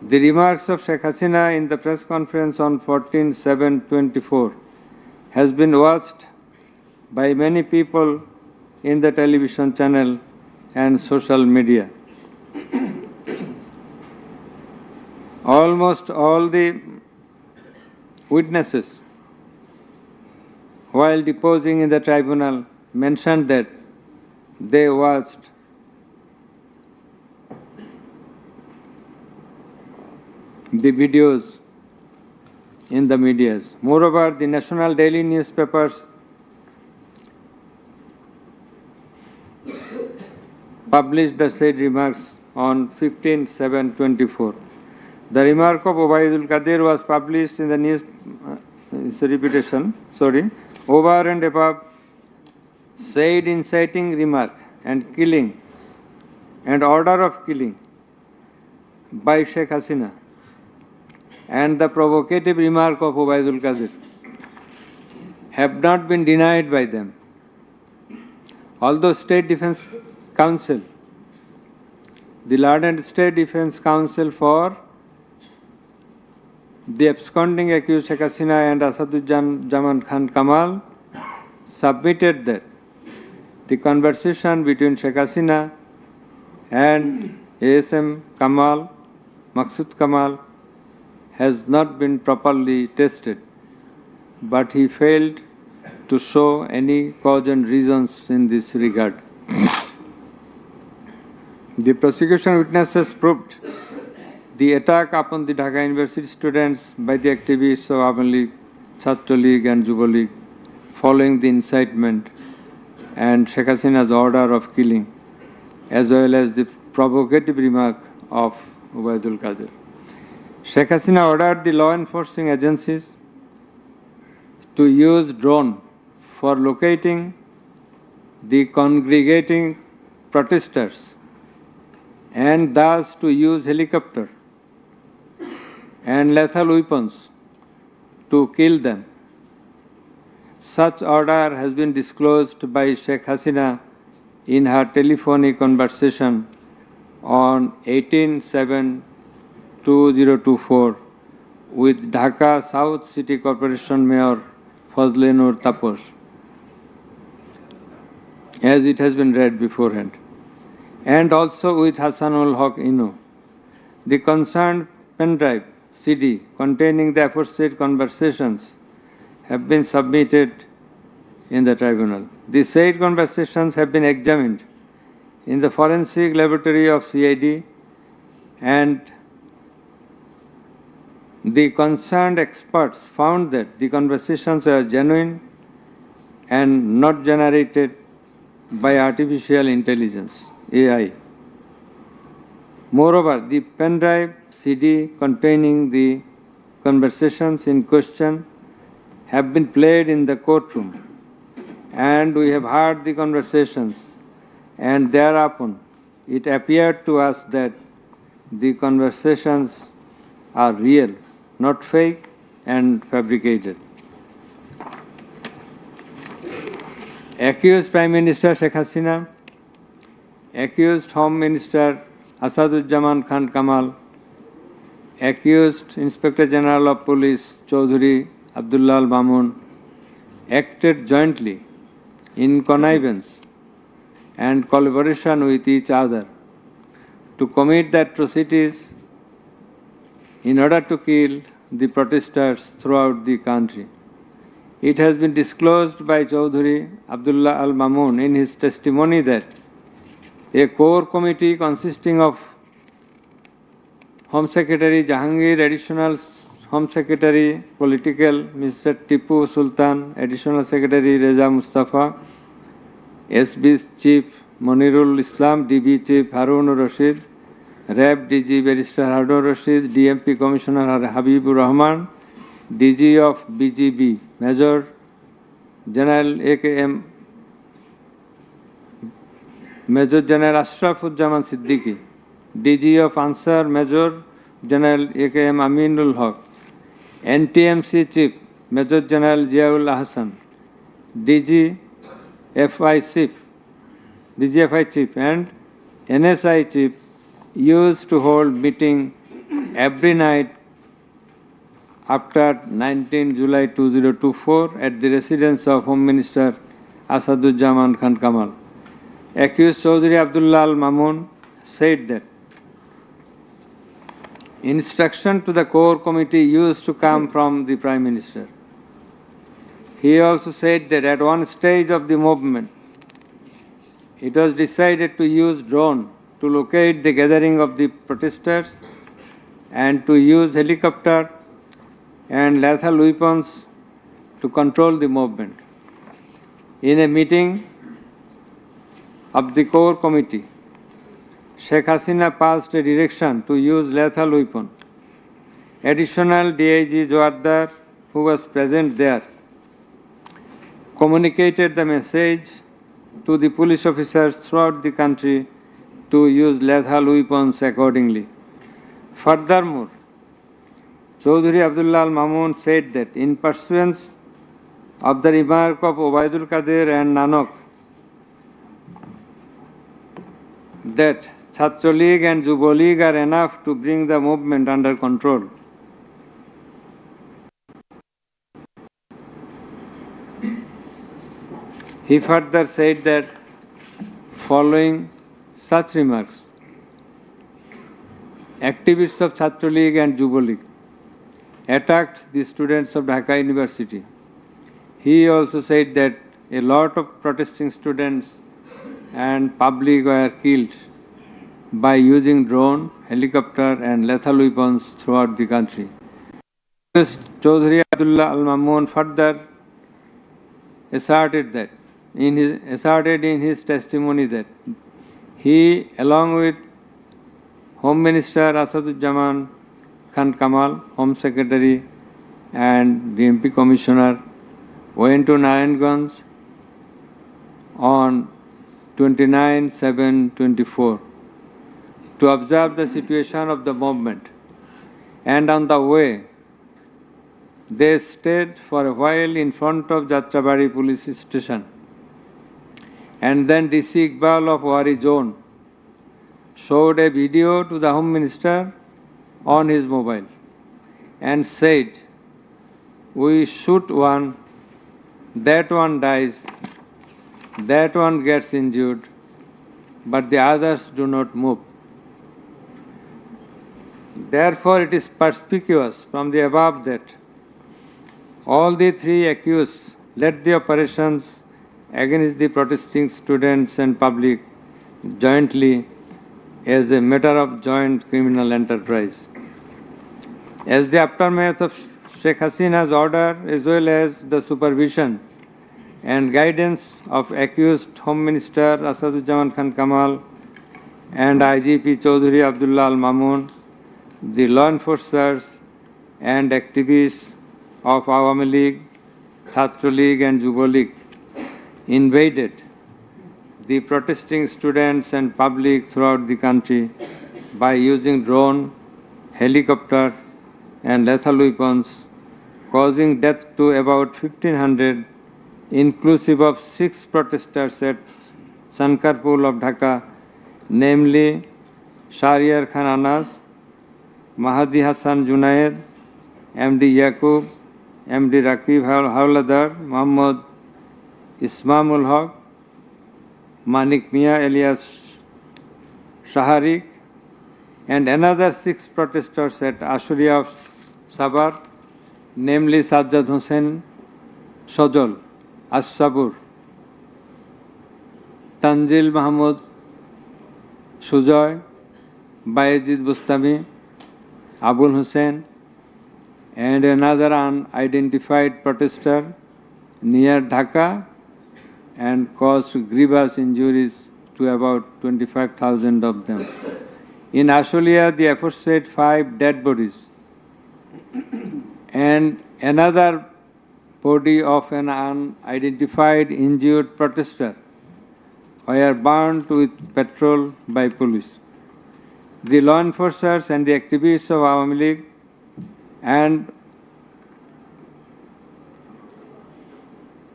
The remarks of Sheikh Hasina in the press conference on 14/7/24 has been watched by many people in the television channel and social media. Almost all the witnesses, while deposing in the tribunal, mentioned that they watched the videos in the medias. Moreover, the national daily newspapers published the said remarks on 15/7/24. The remark of Obaidul Qadir was published in the news, it's a repetition, over and above said inciting remark and killing and order of killing by Sheikh Hasina and the provocative remark of Obaidul Qadir have not been denied by them. Although State Defence Council, the learned State Defence Council for the absconding accused Sheikh Hasina and Asaduজ্জামান Khan Kamal submitted that the conversation between Sheikh Hasina and ASM Kamal, Maksud Kamal, has not been properly tested, but he failed to show any cogent reasons in this regard. The prosecution witnesses proved the attack upon the Dhaka University students by the activists of Awami League, Chhatra League and Yuva League following the incitement and Sheikh Hasina's order of killing, as well as the provocative remark of Ubaidul Qadir. Sheikh Hasina ordered the law enforcing agencies to use drone for locating the congregating protesters and thus to use helicopter and lethal weapons to kill them. Such order has been disclosed by Sheikh Hasina in her telephonic conversation on 18/7/2024 with Dhaka South City Corporation Mayor Fazle Noor Taposh, as it has been read beforehand, and also with Hassanul Haq Inu. The concerned pen drive CD containing the aforesaid conversations have been submitted in the tribunal. The said conversations have been examined in the forensic laboratory of CID, and the concerned experts found that the conversations were genuine and not generated by artificial intelligence, AI. Moreover, the pen drive CD containing the conversations in question have been played in the courtroom, and we have heard the conversations, and thereupon it appeared to us that the conversations are real, not fake and fabricated. Accused Prime Minister Sheikh Hasina, accused Home Minister Asaduzzaman Khan Kamal, accused Inspector General of Police Chaudhuri Abdullah Al Mamun acted jointly in connivance and collaboration with each other to commit the atrocities in order to kill the protesters throughout the country. It has been disclosed by Chaudhuri Abdullah Al Mamun in his testimony that a core committee consisting of Home Secretary Jahangir, Additional Home Secretary Political Mr. Tipu Sultan, Additional Secretary Reza Mustafa, SB Chief Monirul Islam, DB Chief Harun Rashid, RAB DG Barrister Harun Rashid, DMP Commissioner Habibur Rahman, DG of BGB Major General AKM Major General Ashrafuzzaman Siddiqui, DG of Ansar Major General AKM Aminul Haq, NTMC Chief Major General Ziaul Ahsan, DGFI Chief and NSI Chief used to hold meeting every night after 19 July 2024 at the residence of Home Minister Asaduzzaman Khan Kamal. Accused Chaudhuri Abdullah Al Mamun said that instruction to the core committee used to come from the Prime Minister. He also said that at one stage of the movement, it was decided to use drone to locate the gathering of the protesters and to use helicopter and lethal weapons to control the movement. In a meeting of the core committee, Sheikh Hasina passed a direction to use lethal weapon. Additional DIG Joardar, who was present there, communicated the message to the police officers throughout the country to use lethal weapons accordingly. Furthermore, Chaudhuri Abdullah Al Mamun said that in pursuance of the remark of Ubaidul Qadir and Nanak that Chhatra League and Jubo League are enough to bring the movement under control, he further said that following such remarks, activists of Chhatra League and Jubo League attacked the students of Dhaka University. He also said that a lot of protesting students and public were killed by using drone, helicopter and lethal weapons throughout the country. Chaudhuri Abdullah Al Mamun further asserted that asserted in his testimony that he, along with Home Minister Asaduজ্জামান Khan Kamal, Home Secretary, and the MP Commissioner, went to Narayanganj on 29/7/24 to observe the situation of the movement. And on the way, they stayed for a while in front of Jatrabari police station. And then DC Iqbal of Wari Zone showed a video to the Home Minister on his mobile and said, "We shoot one, that one dies, that one gets injured, but the others do not move." Therefore, it is perspicuous from the above that all the three accused led the operations against the protesting students and public jointly as a matter of joint criminal enterprise. As the aftermath of Sheikh Hasina's order, as well as the supervision and guidance of accused Home Minister Asaduজ্জামান Khan Kamal and IGP Chaudhry Abdullah Al Mamun, the law enforcers and activists of Awami League, Chhatra League and Yuva League invaded the protesting students and public throughout the country by using drone, helicopter and lethal weapons, causing death to about 1,500, inclusive of 6 protesters at Sankarpur of Dhaka, namely Shahryar Khan Anas, Mahdi Hassan Junaid, MD Yaqub, MD Rakib Hawladar, Muhammad Ismamul Haq, Manik Mia alias Shaharik, and another 6 protesters at Ashuria of Sabar, namely Sajjad Hussain Sojol, As-Sabur, Tanzil Mahmud Sujoy, Bayezid Bustami, Abul Hussain, and another unidentified protester near Dhaka, and caused grievous injuries to about 25,000 of them. In Ashulia, the aforesaid 5 dead bodies and another body of an unidentified injured protester were burned with petrol by police. The law enforcers and the activists of Awami League and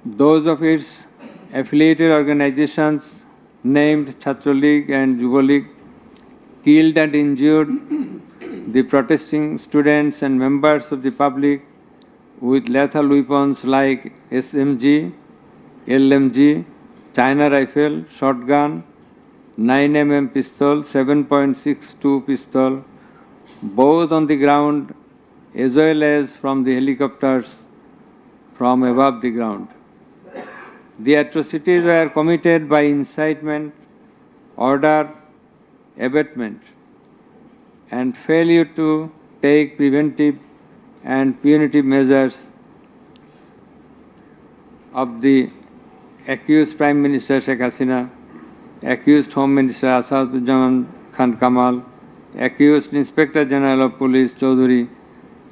those of its affiliated organizations named Chhatra League and Yuva League killed and injured the protesting students and members of the public with lethal weapons like SMG, LMG, China rifle, shotgun, 9mm pistol, 7.62 pistol, both on the ground as well as from the helicopters from above the ground. The atrocities were committed by incitement, order, abatement, and failure to take preventive and punitive measures of the accused Prime Minister Sheikh Hasina, accused Home Minister Asaduজ্জামান Khan Kamal, accused Inspector General of Police Chaudhry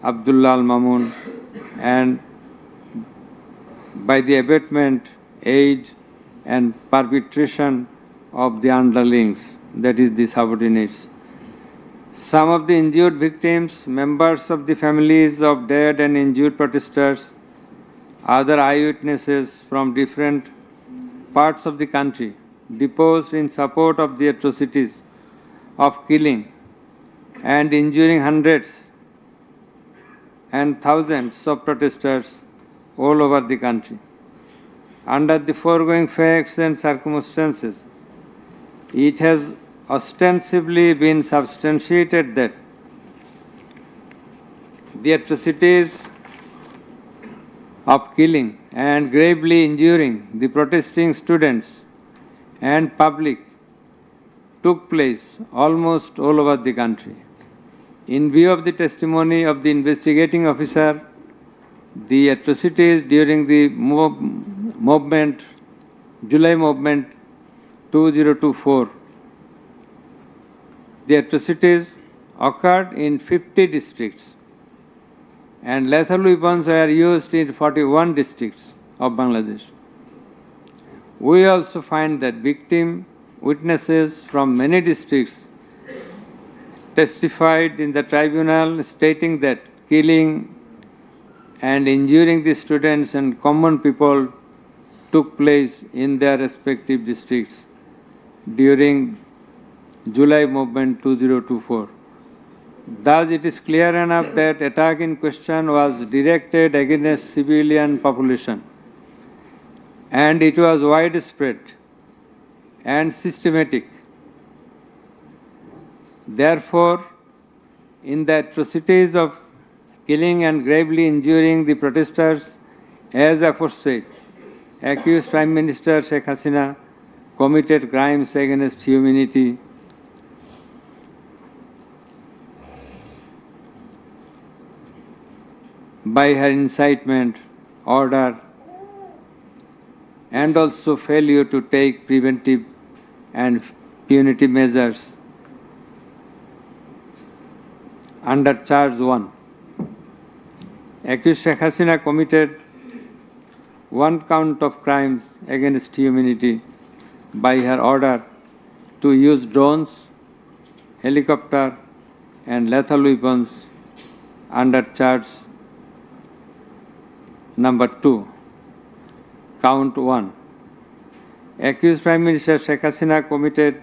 Abdullah Al Mamun, and by the abatement, aid and perpetration of the underlings, that is the subordinates. Some of the injured victims, members of the families of dead and injured protesters, other eyewitnesses from different parts of the country, deposed in support of the atrocities of killing and injuring hundreds and thousands of protesters all over the country. Under the foregoing facts and circumstances, it has ostensibly been substantiated that the atrocities of killing and gravely injuring the protesting students and public took place almost all over the country. In view of the testimony of the investigating officer, the atrocities during the movement July Movement 2024, the atrocities occurred in 50 districts and lethal weapons were used in 41 districts of Bangladesh. We also find that victim witnesses from many districts testified in the tribunal stating that killing and injuring the students and common people took place in their respective districts during July Movement 2024. Thus, it is clear enough that attack in question was directed against civilian population and it was widespread and systematic. Therefore, in the atrocities of killing and gravely injuring the protesters, as aforesaid, accused Prime Minister Sheikh Hasina committed crimes against humanity by her incitement, order, and also failure to take preventive and punitive measures under charge 1. Accused Sheikh Hasina committed one count of crimes against humanity by her order to use drones, helicopter, and lethal weapons under charge number 2, count 1. Accused Prime Minister Sheikh Hasina committed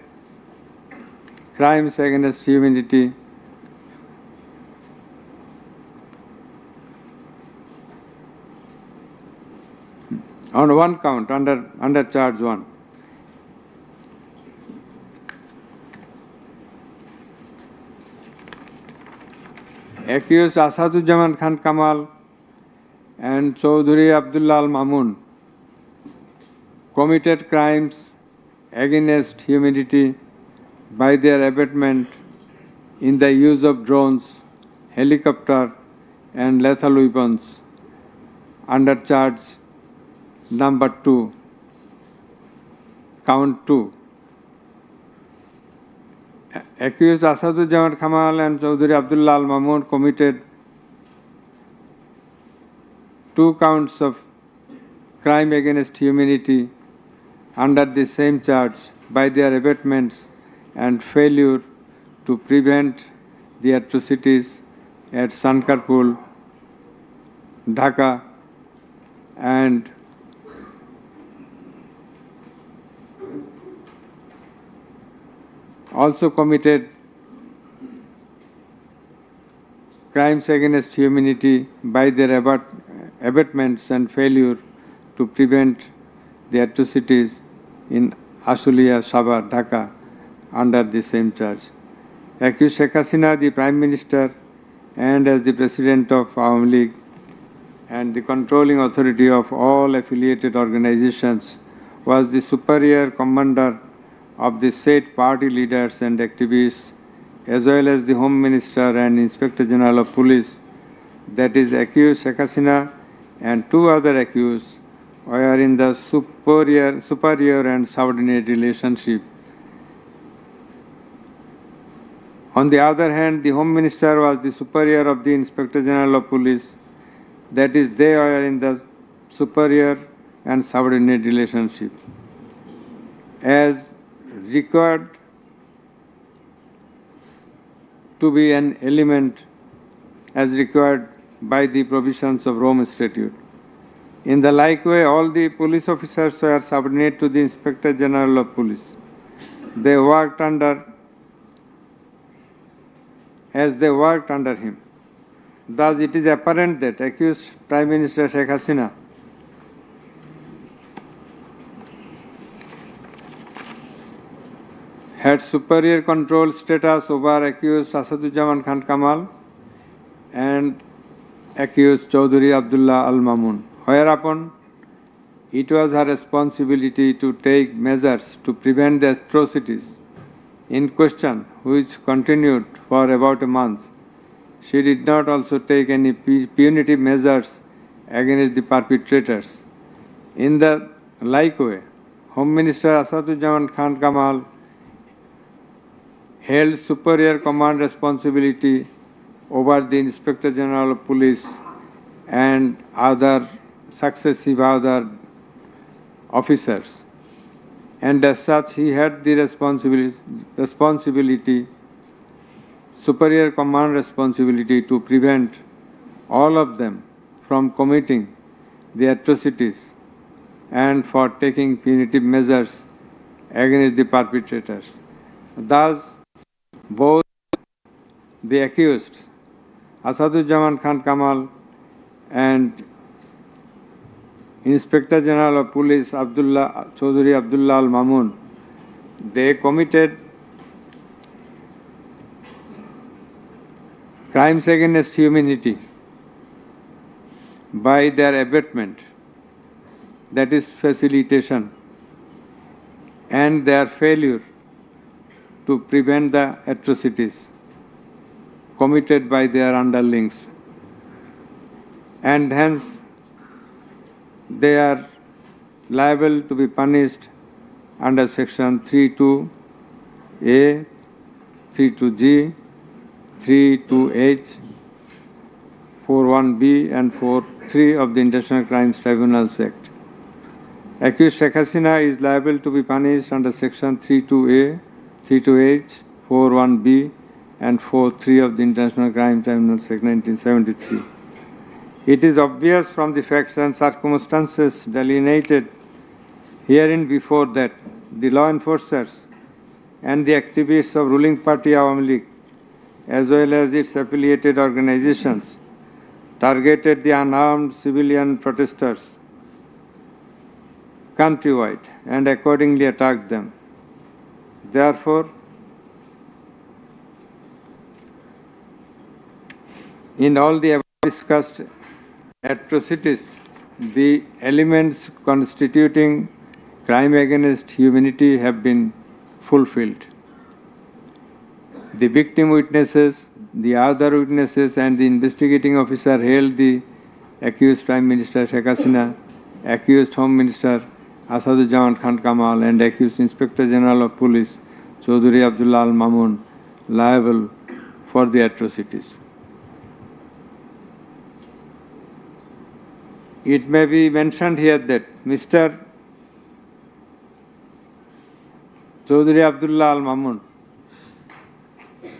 crimes against humanity on one count under charge 1. Accused Asaduzzaman Khan Kamal and Chaudhuri Abdullah Al Mamun committed crimes against humanity by their abatement in the use of drones, helicopter, and lethal weapons under charge number 2, count 2. Accused Asaduzzaman Kamal and Chaudhuri Abdullah Al Mamun committed 2 counts of crime against humanity under the same charge by their abatements and failure to prevent the atrocities at Sankarpur, Dhaka, and also committed crimes against humanity by their abatements and failure to prevent the atrocities in Ashulia, Sabar, Dhaka under the same charge. Accused Sheikh Hasina, the Prime Minister and as the President of Awami League and the controlling authority of all affiliated organizations, was the superior commander of the said party leaders and activists, as well as the Home Minister and Inspector General of Police, that is accused Sheikh Hasina and 2 other accused were in the superior and subordinate relationship. On the other hand, the Home Minister was the superior of the Inspector General of Police, that is they were in the superior and subordinate relationship. As required to be an element as required by the provisions of Rome Statute. In the like way, all the police officers were subordinate to the Inspector General of Police. They worked under him. Thus, it is apparent that accused Prime Minister Sheikh Hasina had superior control status over accused Asaduzzaman Khan Kamal and accused Chaudhuri Abdullah Al Mamun, whereupon it was her responsibility to take measures to prevent the atrocities in question, which continued for about a month. She did not also take any punitive measures against the perpetrators. In the like way, Home Minister Asaduজ্জামান Khan Kamal held superior command responsibility over the Inspector General of Police and successive other officers. And as such, he had the responsibility, superior command responsibility to prevent all of them from committing the atrocities and for taking punitive measures against the perpetrators. Thus, both the accused, Asaduজ্জামান Khan Kamal and Inspector General of Police Chaudhry Abdullah Al Mamun, they committed crimes against humanity by their abatement, that is facilitation, and their failure to prevent the atrocities committed by their underlings. And hence, they are liable to be punished under section 32A, 32G, 32H, 41B and 43 of the International Crimes Tribunals Act. Accused Sheikh Hasina is liable to be punished under section 32A, 32H, 41B and 43 of the International Crimes Tribunals Act 1973. It is obvious from the facts and circumstances delineated herein before that the law enforcers and the activists of ruling party Awami League, as well as its affiliated organizations, targeted the unarmed civilian protesters countrywide and accordingly attacked them. Therefore, in all the above discussed atrocities, the elements constituting crime against humanity have been fulfilled. The victim witnesses, the other witnesses and the investigating officer hailed the accused Prime Minister Sheikh Hasina, accused Home Minister Asaduজ্জামান Khan Kamal and accused Inspector General of Police Chaudhry Abdullah Al Mamun liable for the atrocities. It may be mentioned here that Mr. Chaudhry Abdullah Al Mamun,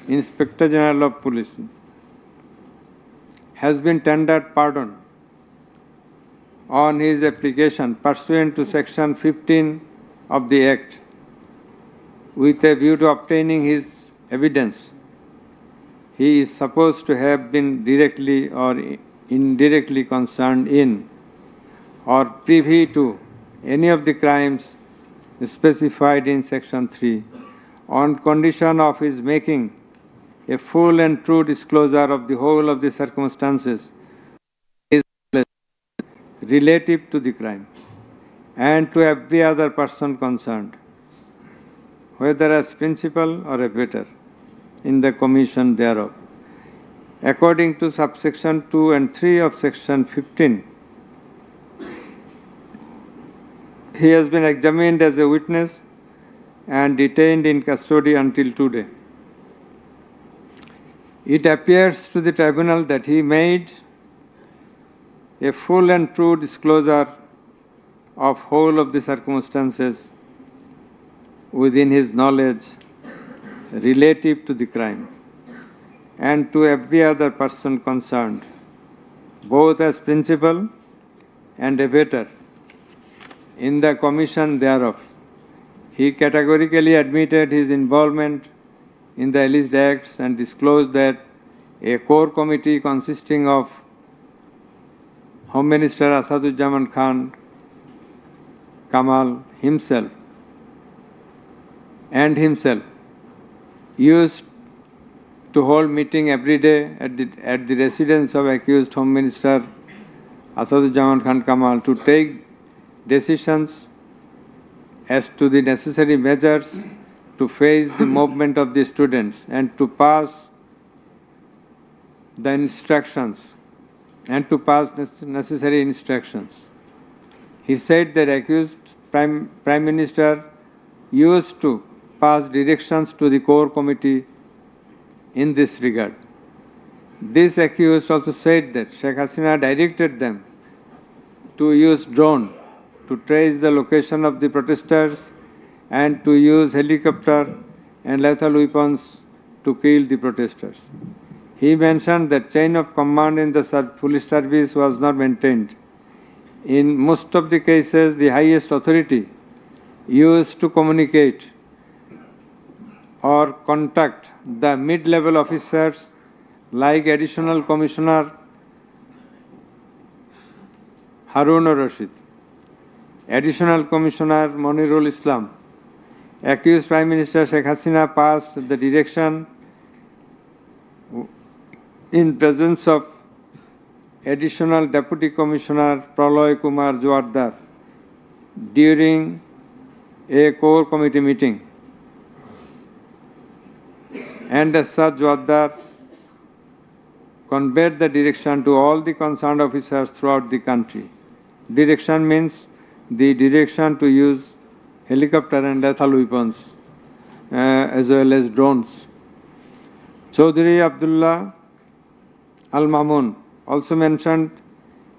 Inspector General of Police, has been tendered pardon on his application pursuant to section 15 of the Act with a view to obtaining his evidence. He is supposed to have been directly or indirectly concerned in or privy to any of the crimes specified in section 3 on condition of his making a full and true disclosure of the whole of the circumstances relative to the crime and to every other person concerned, whether as principal or abettor in the commission thereof. According to subsection 2 and 3 of section 15, he has been examined as a witness and detained in custody until today. It appears to the tribunal that he made a full and true disclosure of whole of the circumstances within his knowledge relative to the crime and to every other person concerned, both as principal and abettor in the commission thereof. He categorically admitted his involvement in the alleged acts and disclosed that a core committee consisting of Home Minister Asaduজ্জামান Khan Kamal himself used to hold meeting every day at the residence of accused Home Minister Asaduজ্জামান Khan Kamal to take decisions as to the necessary measures to face the movement of the students and to pass the instructions and to pass necessary instructions. He said that accused Prime Minister used to pass directions to the core committee in this regard. This accused also said that Sheikh Hasina directed them to use drone to trace the location of the protesters and to use helicopter and lethal weapons to kill the protesters. He mentioned that chain of command in the police service was not maintained. In most of the cases, the highest authority used to communicate or contact the mid-level officers like Additional Commissioner Harun Rashid, Additional Commissioner Monirul Islam. Accused Prime Minister Sheikh Hasina passed the direction in presence of Additional Deputy Commissioner Praloy Kumar Joardar during a core committee meeting. And as such, Joardar conveyed the direction to all the concerned officers throughout the country. Direction means the direction to use helicopter and lethal weapons as well as drones. Chaudhry Abdullah Al-Mamun also mentioned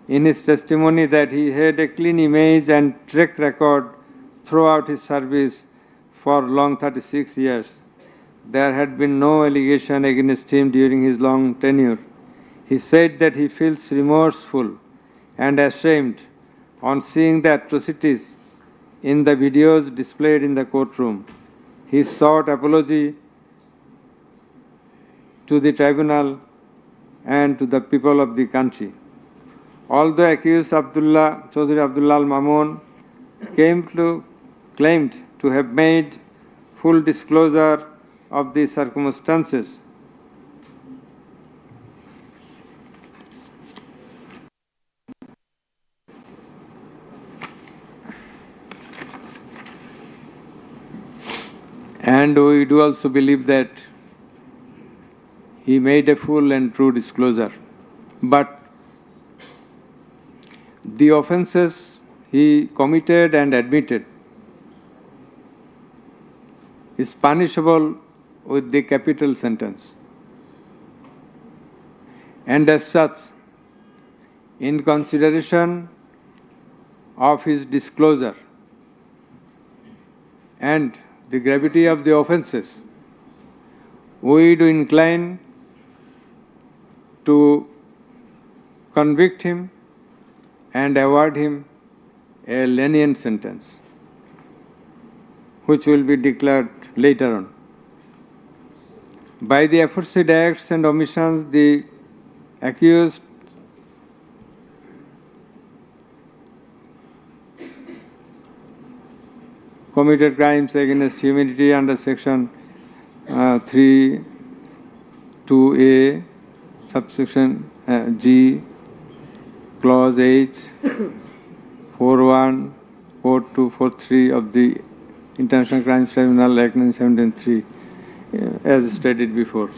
in his testimony that he had a clean image and track record throughout his service for long 36 years. There had been no allegation against him during his long tenure. He said that he feels remorseful and ashamed on seeing the atrocities in the videos displayed in the courtroom. He sought apology to the tribunal and to the people of the country. Although accused Chaudhry Abdullah Al-Mamun claimed to have made full disclosure of the circumstances, and we do also believe that he made a full and true disclosure. But the offences he committed and admitted is punishable with the capital sentence. And as such, in consideration of his disclosure and the gravity of the offences, we do incline to convict him and award him a lenient sentence, which will be declared later on. By the aforesaid acts and omissions, the accused committed crimes against humanity under Section 3, 2A, subsection G, Clause H, 41, 42, 43 of the International Crimes Tribunal Act 1973, as stated before.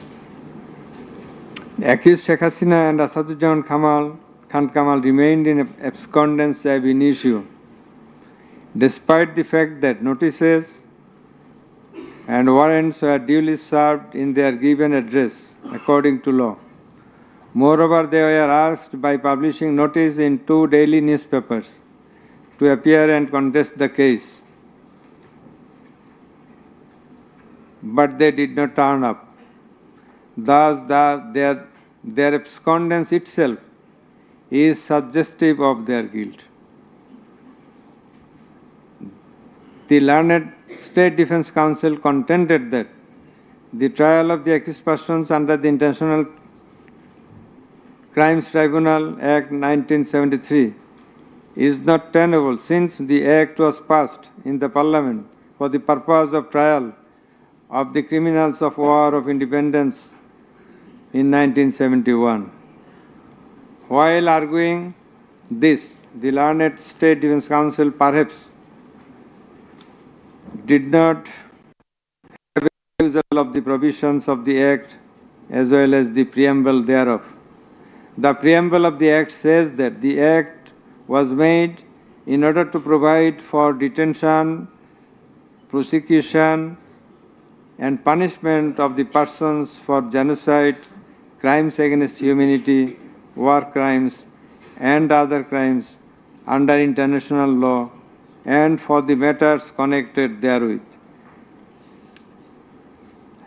Accused Sheikh Hasina and Asaduজ্জামান Khan Kamal remained in abscondence ab initio, despite the fact that notices and warrants were duly served in their given address according to law. Moreover, they were asked by publishing notice in 2 daily newspapers to appear and contest the case, but they did not turn up. Thus, their abscondence itself is suggestive of their guilt. The learned State Defense Counsel contended that the trial of the accused persons under the International Crimes Tribunal Act 1973 is not tenable, since the Act was passed in the Parliament for the purpose of trial of the criminals of War of Independence in 1971. While arguing this, the learned State Defense Counsel perhaps did not have a refusal of the provisions of the Act as well as the preamble thereof. The preamble of the Act says that the Act was made in order to provide for detention, prosecution, and punishment of the persons for genocide, crimes against humanity, war crimes, and other crimes under international law, and for the matters connected therewith.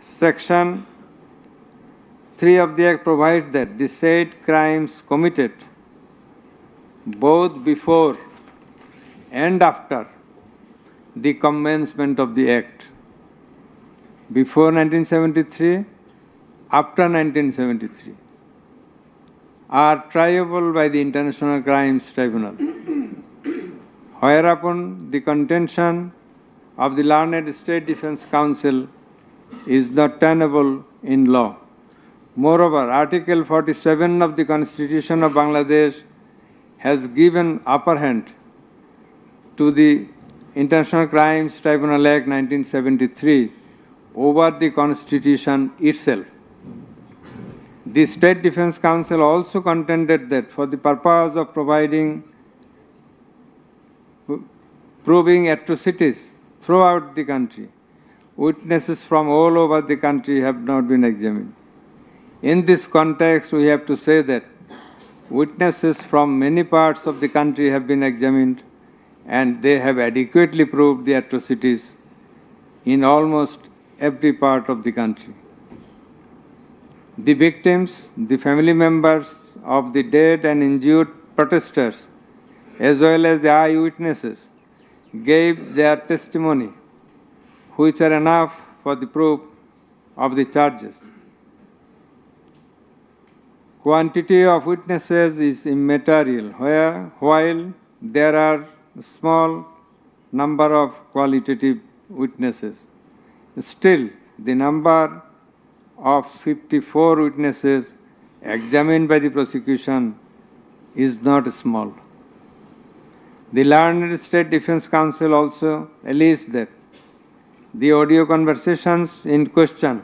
Section 3 of the Act provides that the said crimes committed both before and after the commencement of the Act, before 1973, after 1973, are triable by the International Crimes Tribunal, whereupon the contention of the learned State Defense Council is not tenable in law. Moreover, Article 47 of the Constitution of Bangladesh has given upper hand to the International Crimes Tribunal Act 1973 over the Constitution itself. The State Defense Council also contended that for the purpose of proving atrocities throughout the country, witnesses from all over the country have not been examined. In this context, we have to say that witnesses from many parts of the country have been examined, and they have adequately proved the atrocities in almost every part of the country. The victims, the family members of the dead and injured protesters, as well as the eyewitnesses, gave their testimony, which are enough for the proof of the charges. Quantity of witnesses is immaterial, while there are a small number of qualitative witnesses. Still, the number of 54 witnesses examined by the prosecution is not small. The learned State Defense Council also alleged that the audio conversations in question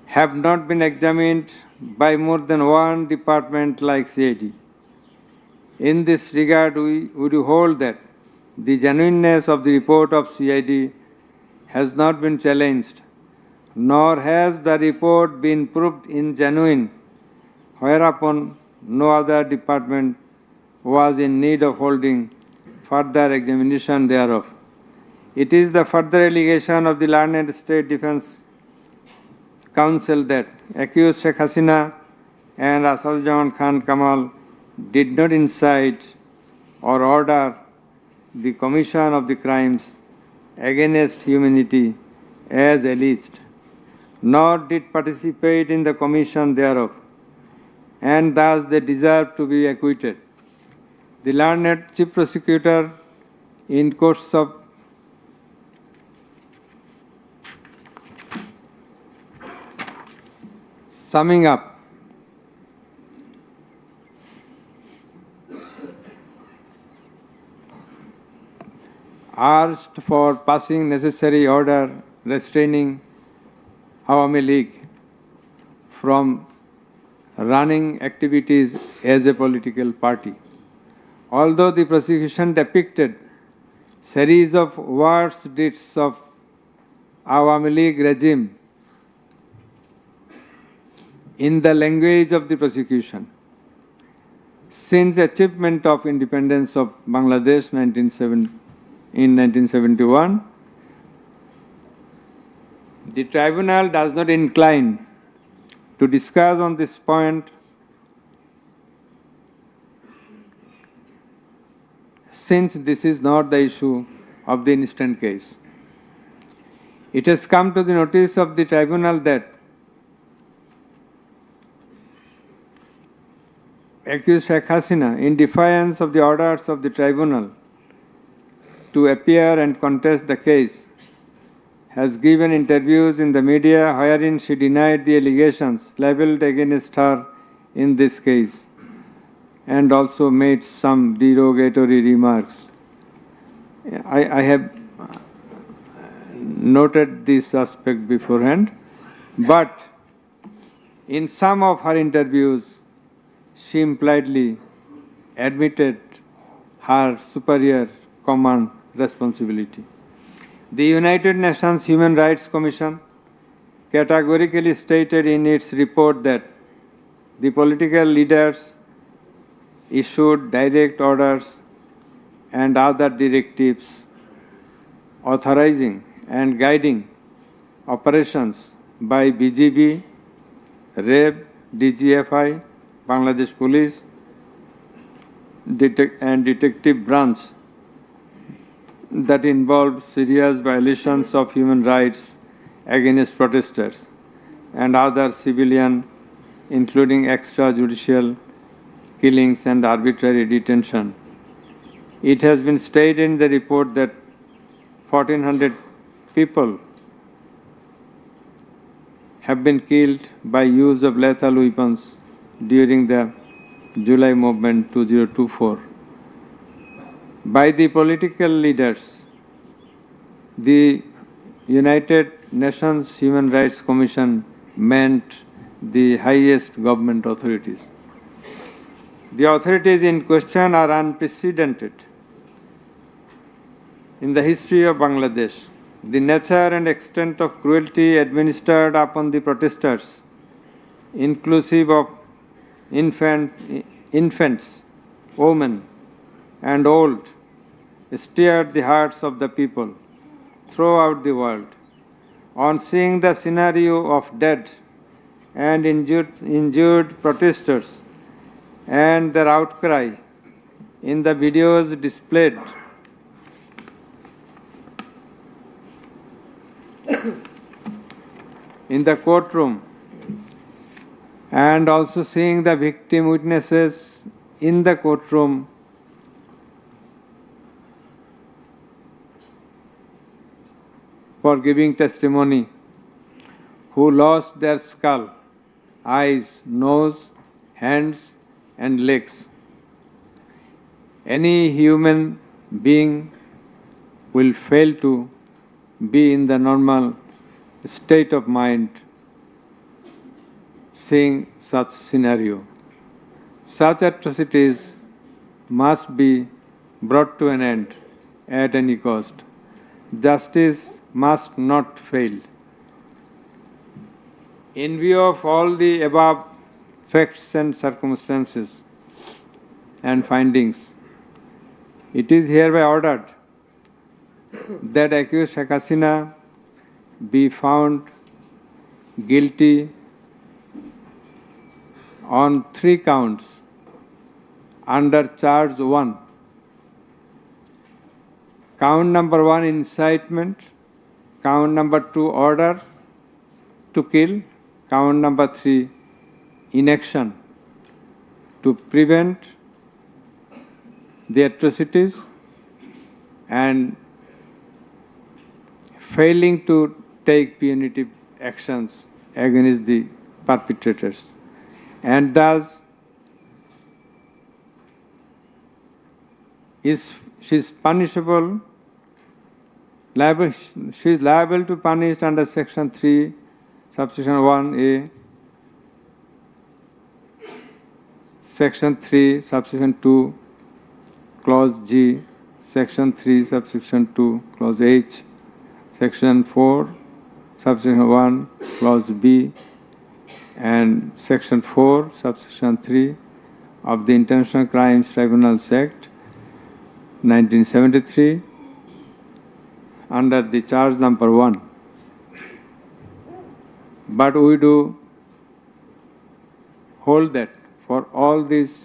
have not been examined by more than one department like CID. In this regard, we would hold that the genuineness of the report of CID has not been challenged, nor has the report been proved ingenuine, whereupon no other department was in need of holding further examination thereof. It is the further allegation of the learned State Defense Council that accused Sheikh Hasina and Asaduzzaman Khan Kamal did not incite or order the commission of the crimes against humanity as alleged, nor did participate in the commission thereof, and thus they deserve to be acquitted. The learned Chief Prosecutor, in course of summing up, asked for passing necessary order restraining Awami League from running activities as a political party. Although the prosecution depicted series of worst deeds of Awami League regime in the language of the prosecution, since achievement of independence of Bangladesh in 1971, the tribunal does not incline to discuss on this point, since this is not the issue of the instant case. It has come to the notice of the tribunal that accused Sheikh Hasina, in defiance of the orders of the tribunal to appear and contest the case, has given interviews in the media wherein she denied the allegations leveled against her in this case, and also made some derogatory remarks. I have noted this aspect beforehand, but in some of her interviews, she impliedly admitted her superior command responsibility. The United Nations Human Rights Commission categorically stated in its report that the political leaders issued direct orders and other directives authorizing and guiding operations by BGB, REB, DGFI, Bangladesh Police, and Detective Branch that involved serious violations of human rights against protesters and other civilian, including extrajudicial killings and arbitrary detention. It has been stated in the report that 1,400 people have been killed by use of lethal weapons during the July movement 2024. By the political leaders, the United Nations Human Rights Commission meant the highest government authorities. The authorities in question are unprecedented in the history of Bangladesh. The nature and extent of cruelty administered upon the protesters, inclusive of infants, women, and old, stirred the hearts of the people throughout the world. On seeing the scenario of dead and injured protesters and their outcry in the videos displayed in the courtroom, and also seeing the victim witnesses in the courtroom, for giving testimony, who lost their skull, eyes, nose, hands, and legs. Any human being will fail to be in the normal state of mind seeing such scenario. Such atrocities must be brought to an end at any cost. Justice must not fail. In view of all the above facts and circumstances and findings, it is hereby ordered that accused Sheikh Hasina be found guilty on 3 counts under charge 1. Count number 1, incitement. Count number 2, order to kill. Count number 3, inaction to prevent the atrocities and failing to take punitive actions against the perpetrators. And thus, she is punishable, she is liable to punish under section 3, subsection 1A, section 3, subsection 2, clause G, section 3, subsection 2, clause H, section 4, subsection 1, clause B, and section 4, subsection 3 of the International Crimes Tribunals Act 1973 under the charge number 1. But we do hold that for all these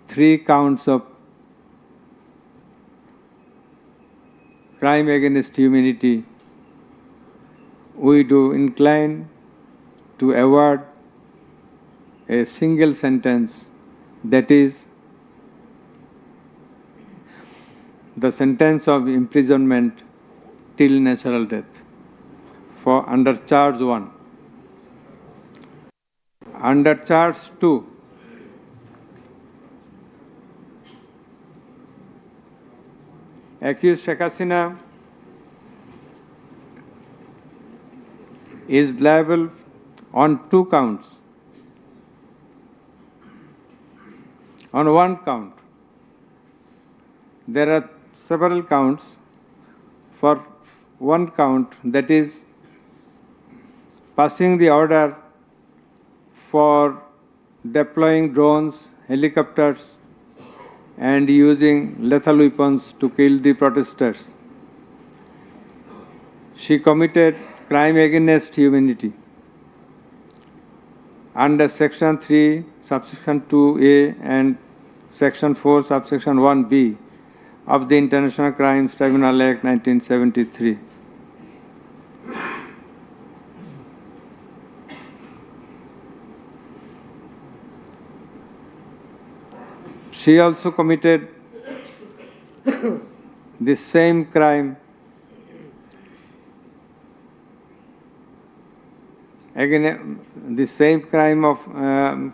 3 counts of crime against humanity, we do incline to award a single sentence, that is, the sentence of imprisonment till natural death for under charge 1. Under charge 2, accused Sheikh Hasina is liable on 2 counts on one count. There are several counts for one count, that is passing the order for deploying drones, helicopters, and using lethal weapons to kill the protesters. She committed crime against humanity under Section 3, Subsection 2A and Section 4, Subsection 1B of the International Crimes Tribunal Act 1973. She also committed the same crime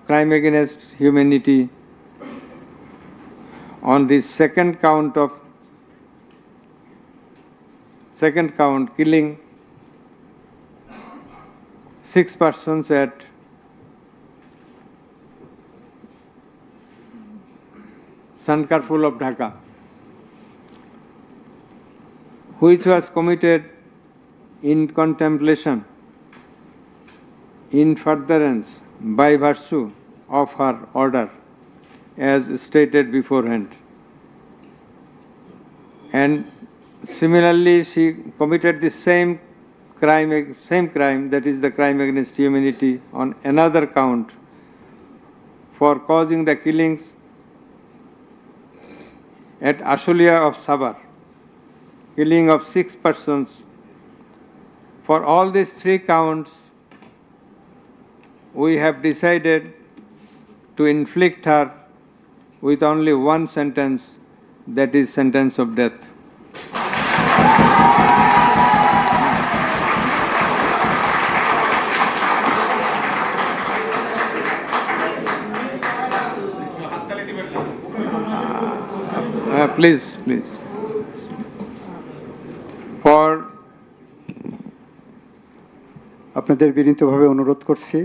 crime against humanity on the second count, killing 6 persons at Sankarpur of Dhaka, which was committed in contemplation, in furtherance, by virtue of her order, as stated beforehand. And similarly, she committed the same crime, that is the crime against humanity, on another count for causing the killings at Ashulia of Sabar, killing of 6 persons. For all these 3 counts, we have decided to inflict her with only one sentence, that is sentence of death. Please. For আপনাদের বিনীতভাবে অনুরোধ করছি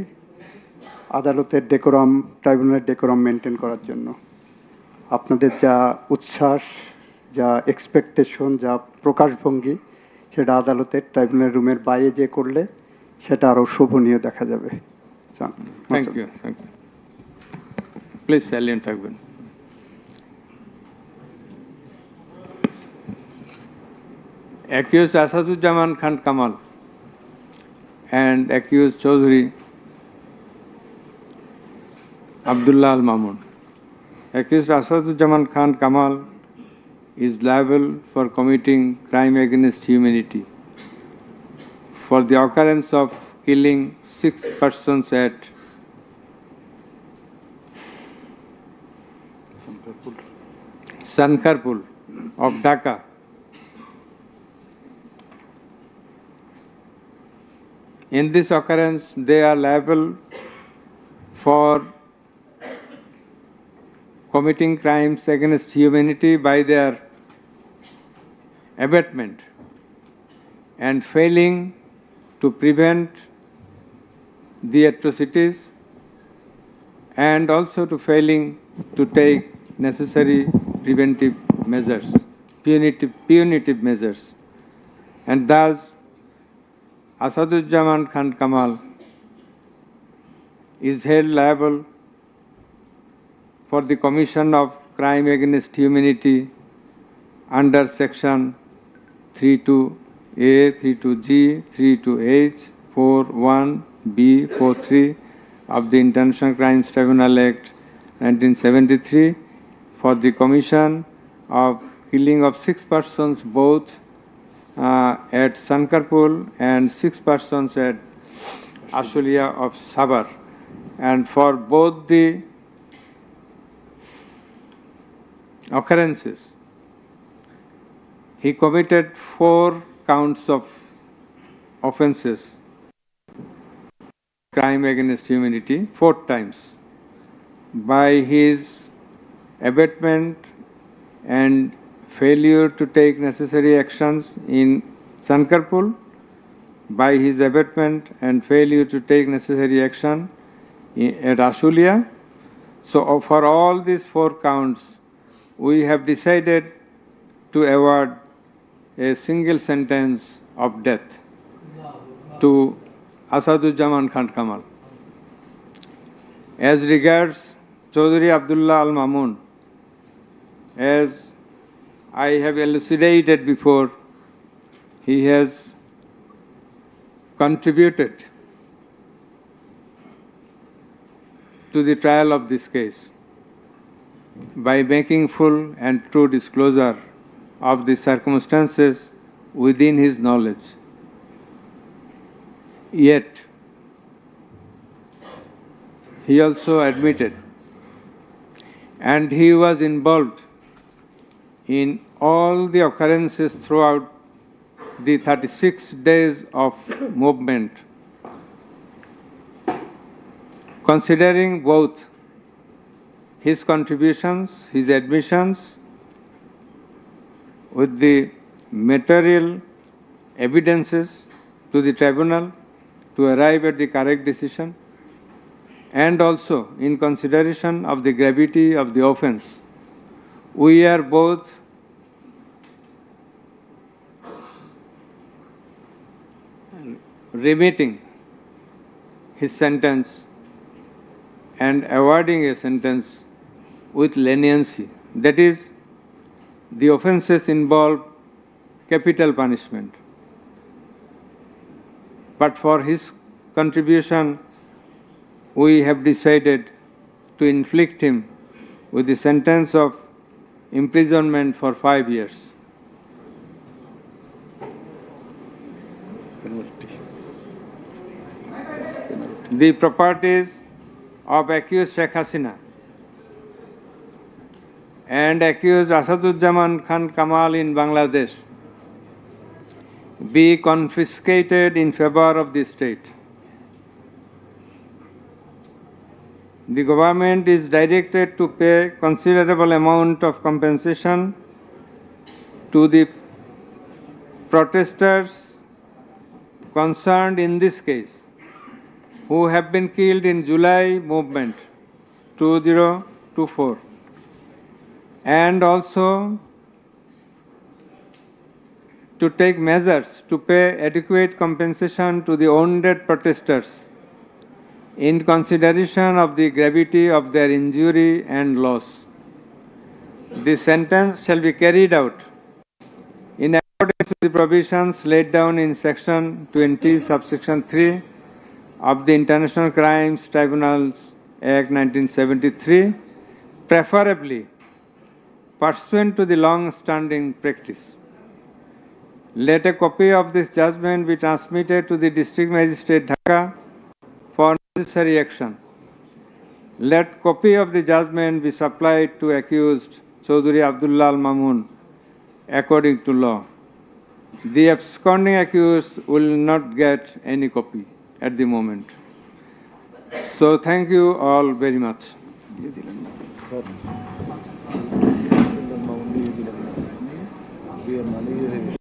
আদালতের decorum, ট্রাইব্যুনালের decorum maintain করার জন্য। আপনাদের যা উচ্ছ্বাস, যা এক্সপেকটেশন, যা প্রকাশভঙ্গি, সেটা আদালতের ট্রাইব্যুনাল রুমের বাইরে যে করলে সেটা আরও শোভনীয় দেখা যাবে। Thank you. প্লিজ সাইলেন্ট থাকবেন। Accused Asaduzzaman Khan Kamal and accused Chaudhry Abdullah Al Mamun. Accused Asaduzzaman Khan Kamal is liable for committing crime against humanity for the occurrence of killing 6 persons at Sankarpur of Dhaka. In this occurrence, they are liable for committing crimes against humanity by their abatement and failing to prevent the atrocities, and also to failing to take necessary preventive measures, punitive measures, and thus Asaduzzaman Khan Kamal is held liable for the commission of crime against humanity under Section 32A, 32G, 32H, 41B, 43 of the International Crimes Tribunal Act 1973 for the commission of killing of 6 persons both at Sankarpur and 6 persons at Ashulia of Sabar. And for both the occurrences, he committed 4 counts of offences, crime against humanity, 4 times, by his abatement and failure to take necessary actions in Sankarpur, by his abatement and failure to take necessary action at Ashulia. So for all these 4 counts, we have decided to award a single sentence of death to Asaduzzaman Khan Kamal. As regards Chaudhry Abdullah Al Mamun, as I have elucidated before, he has contributed to the trial of this case by making full and true disclosure of the circumstances within his knowledge. Yet, he also admitted, and he was involved in all the occurrences throughout the 36 days of movement. Considering both his contributions, his admissions, with the material evidences to the tribunal to arrive at the correct decision, and also in consideration of the gravity of the offense, we are both remitting his sentence and awarding a sentence with leniency. That is, the offences involve capital punishment. But for his contribution, we have decided to inflict him with the sentence of imprisonment for 5 years. The properties of accused Sheikh Hasina and accused Asaduzzaman Khan Kamal in Bangladesh be confiscated in favor of the state. The government is directed to pay considerable amount of compensation to the protesters concerned in this case, who have been killed in July movement 2024, and also to take measures to pay adequate compensation to the wounded protesters in consideration of the gravity of their injury and loss. The sentence shall be carried out in accordance with the provisions laid down in Section 20, subsection 3 of the International Crimes Tribunals Act 1973, preferably pursuant to the long-standing practice. Let a copy of this judgment be transmitted to the District Magistrate Dhaka for necessary action. Let copy of the judgment be supplied to accused Chaudhry Abdullah Al Mamun according to law. The absconding accused will not get any copy at the moment. So thank you all very much. দিয়ে দিলেন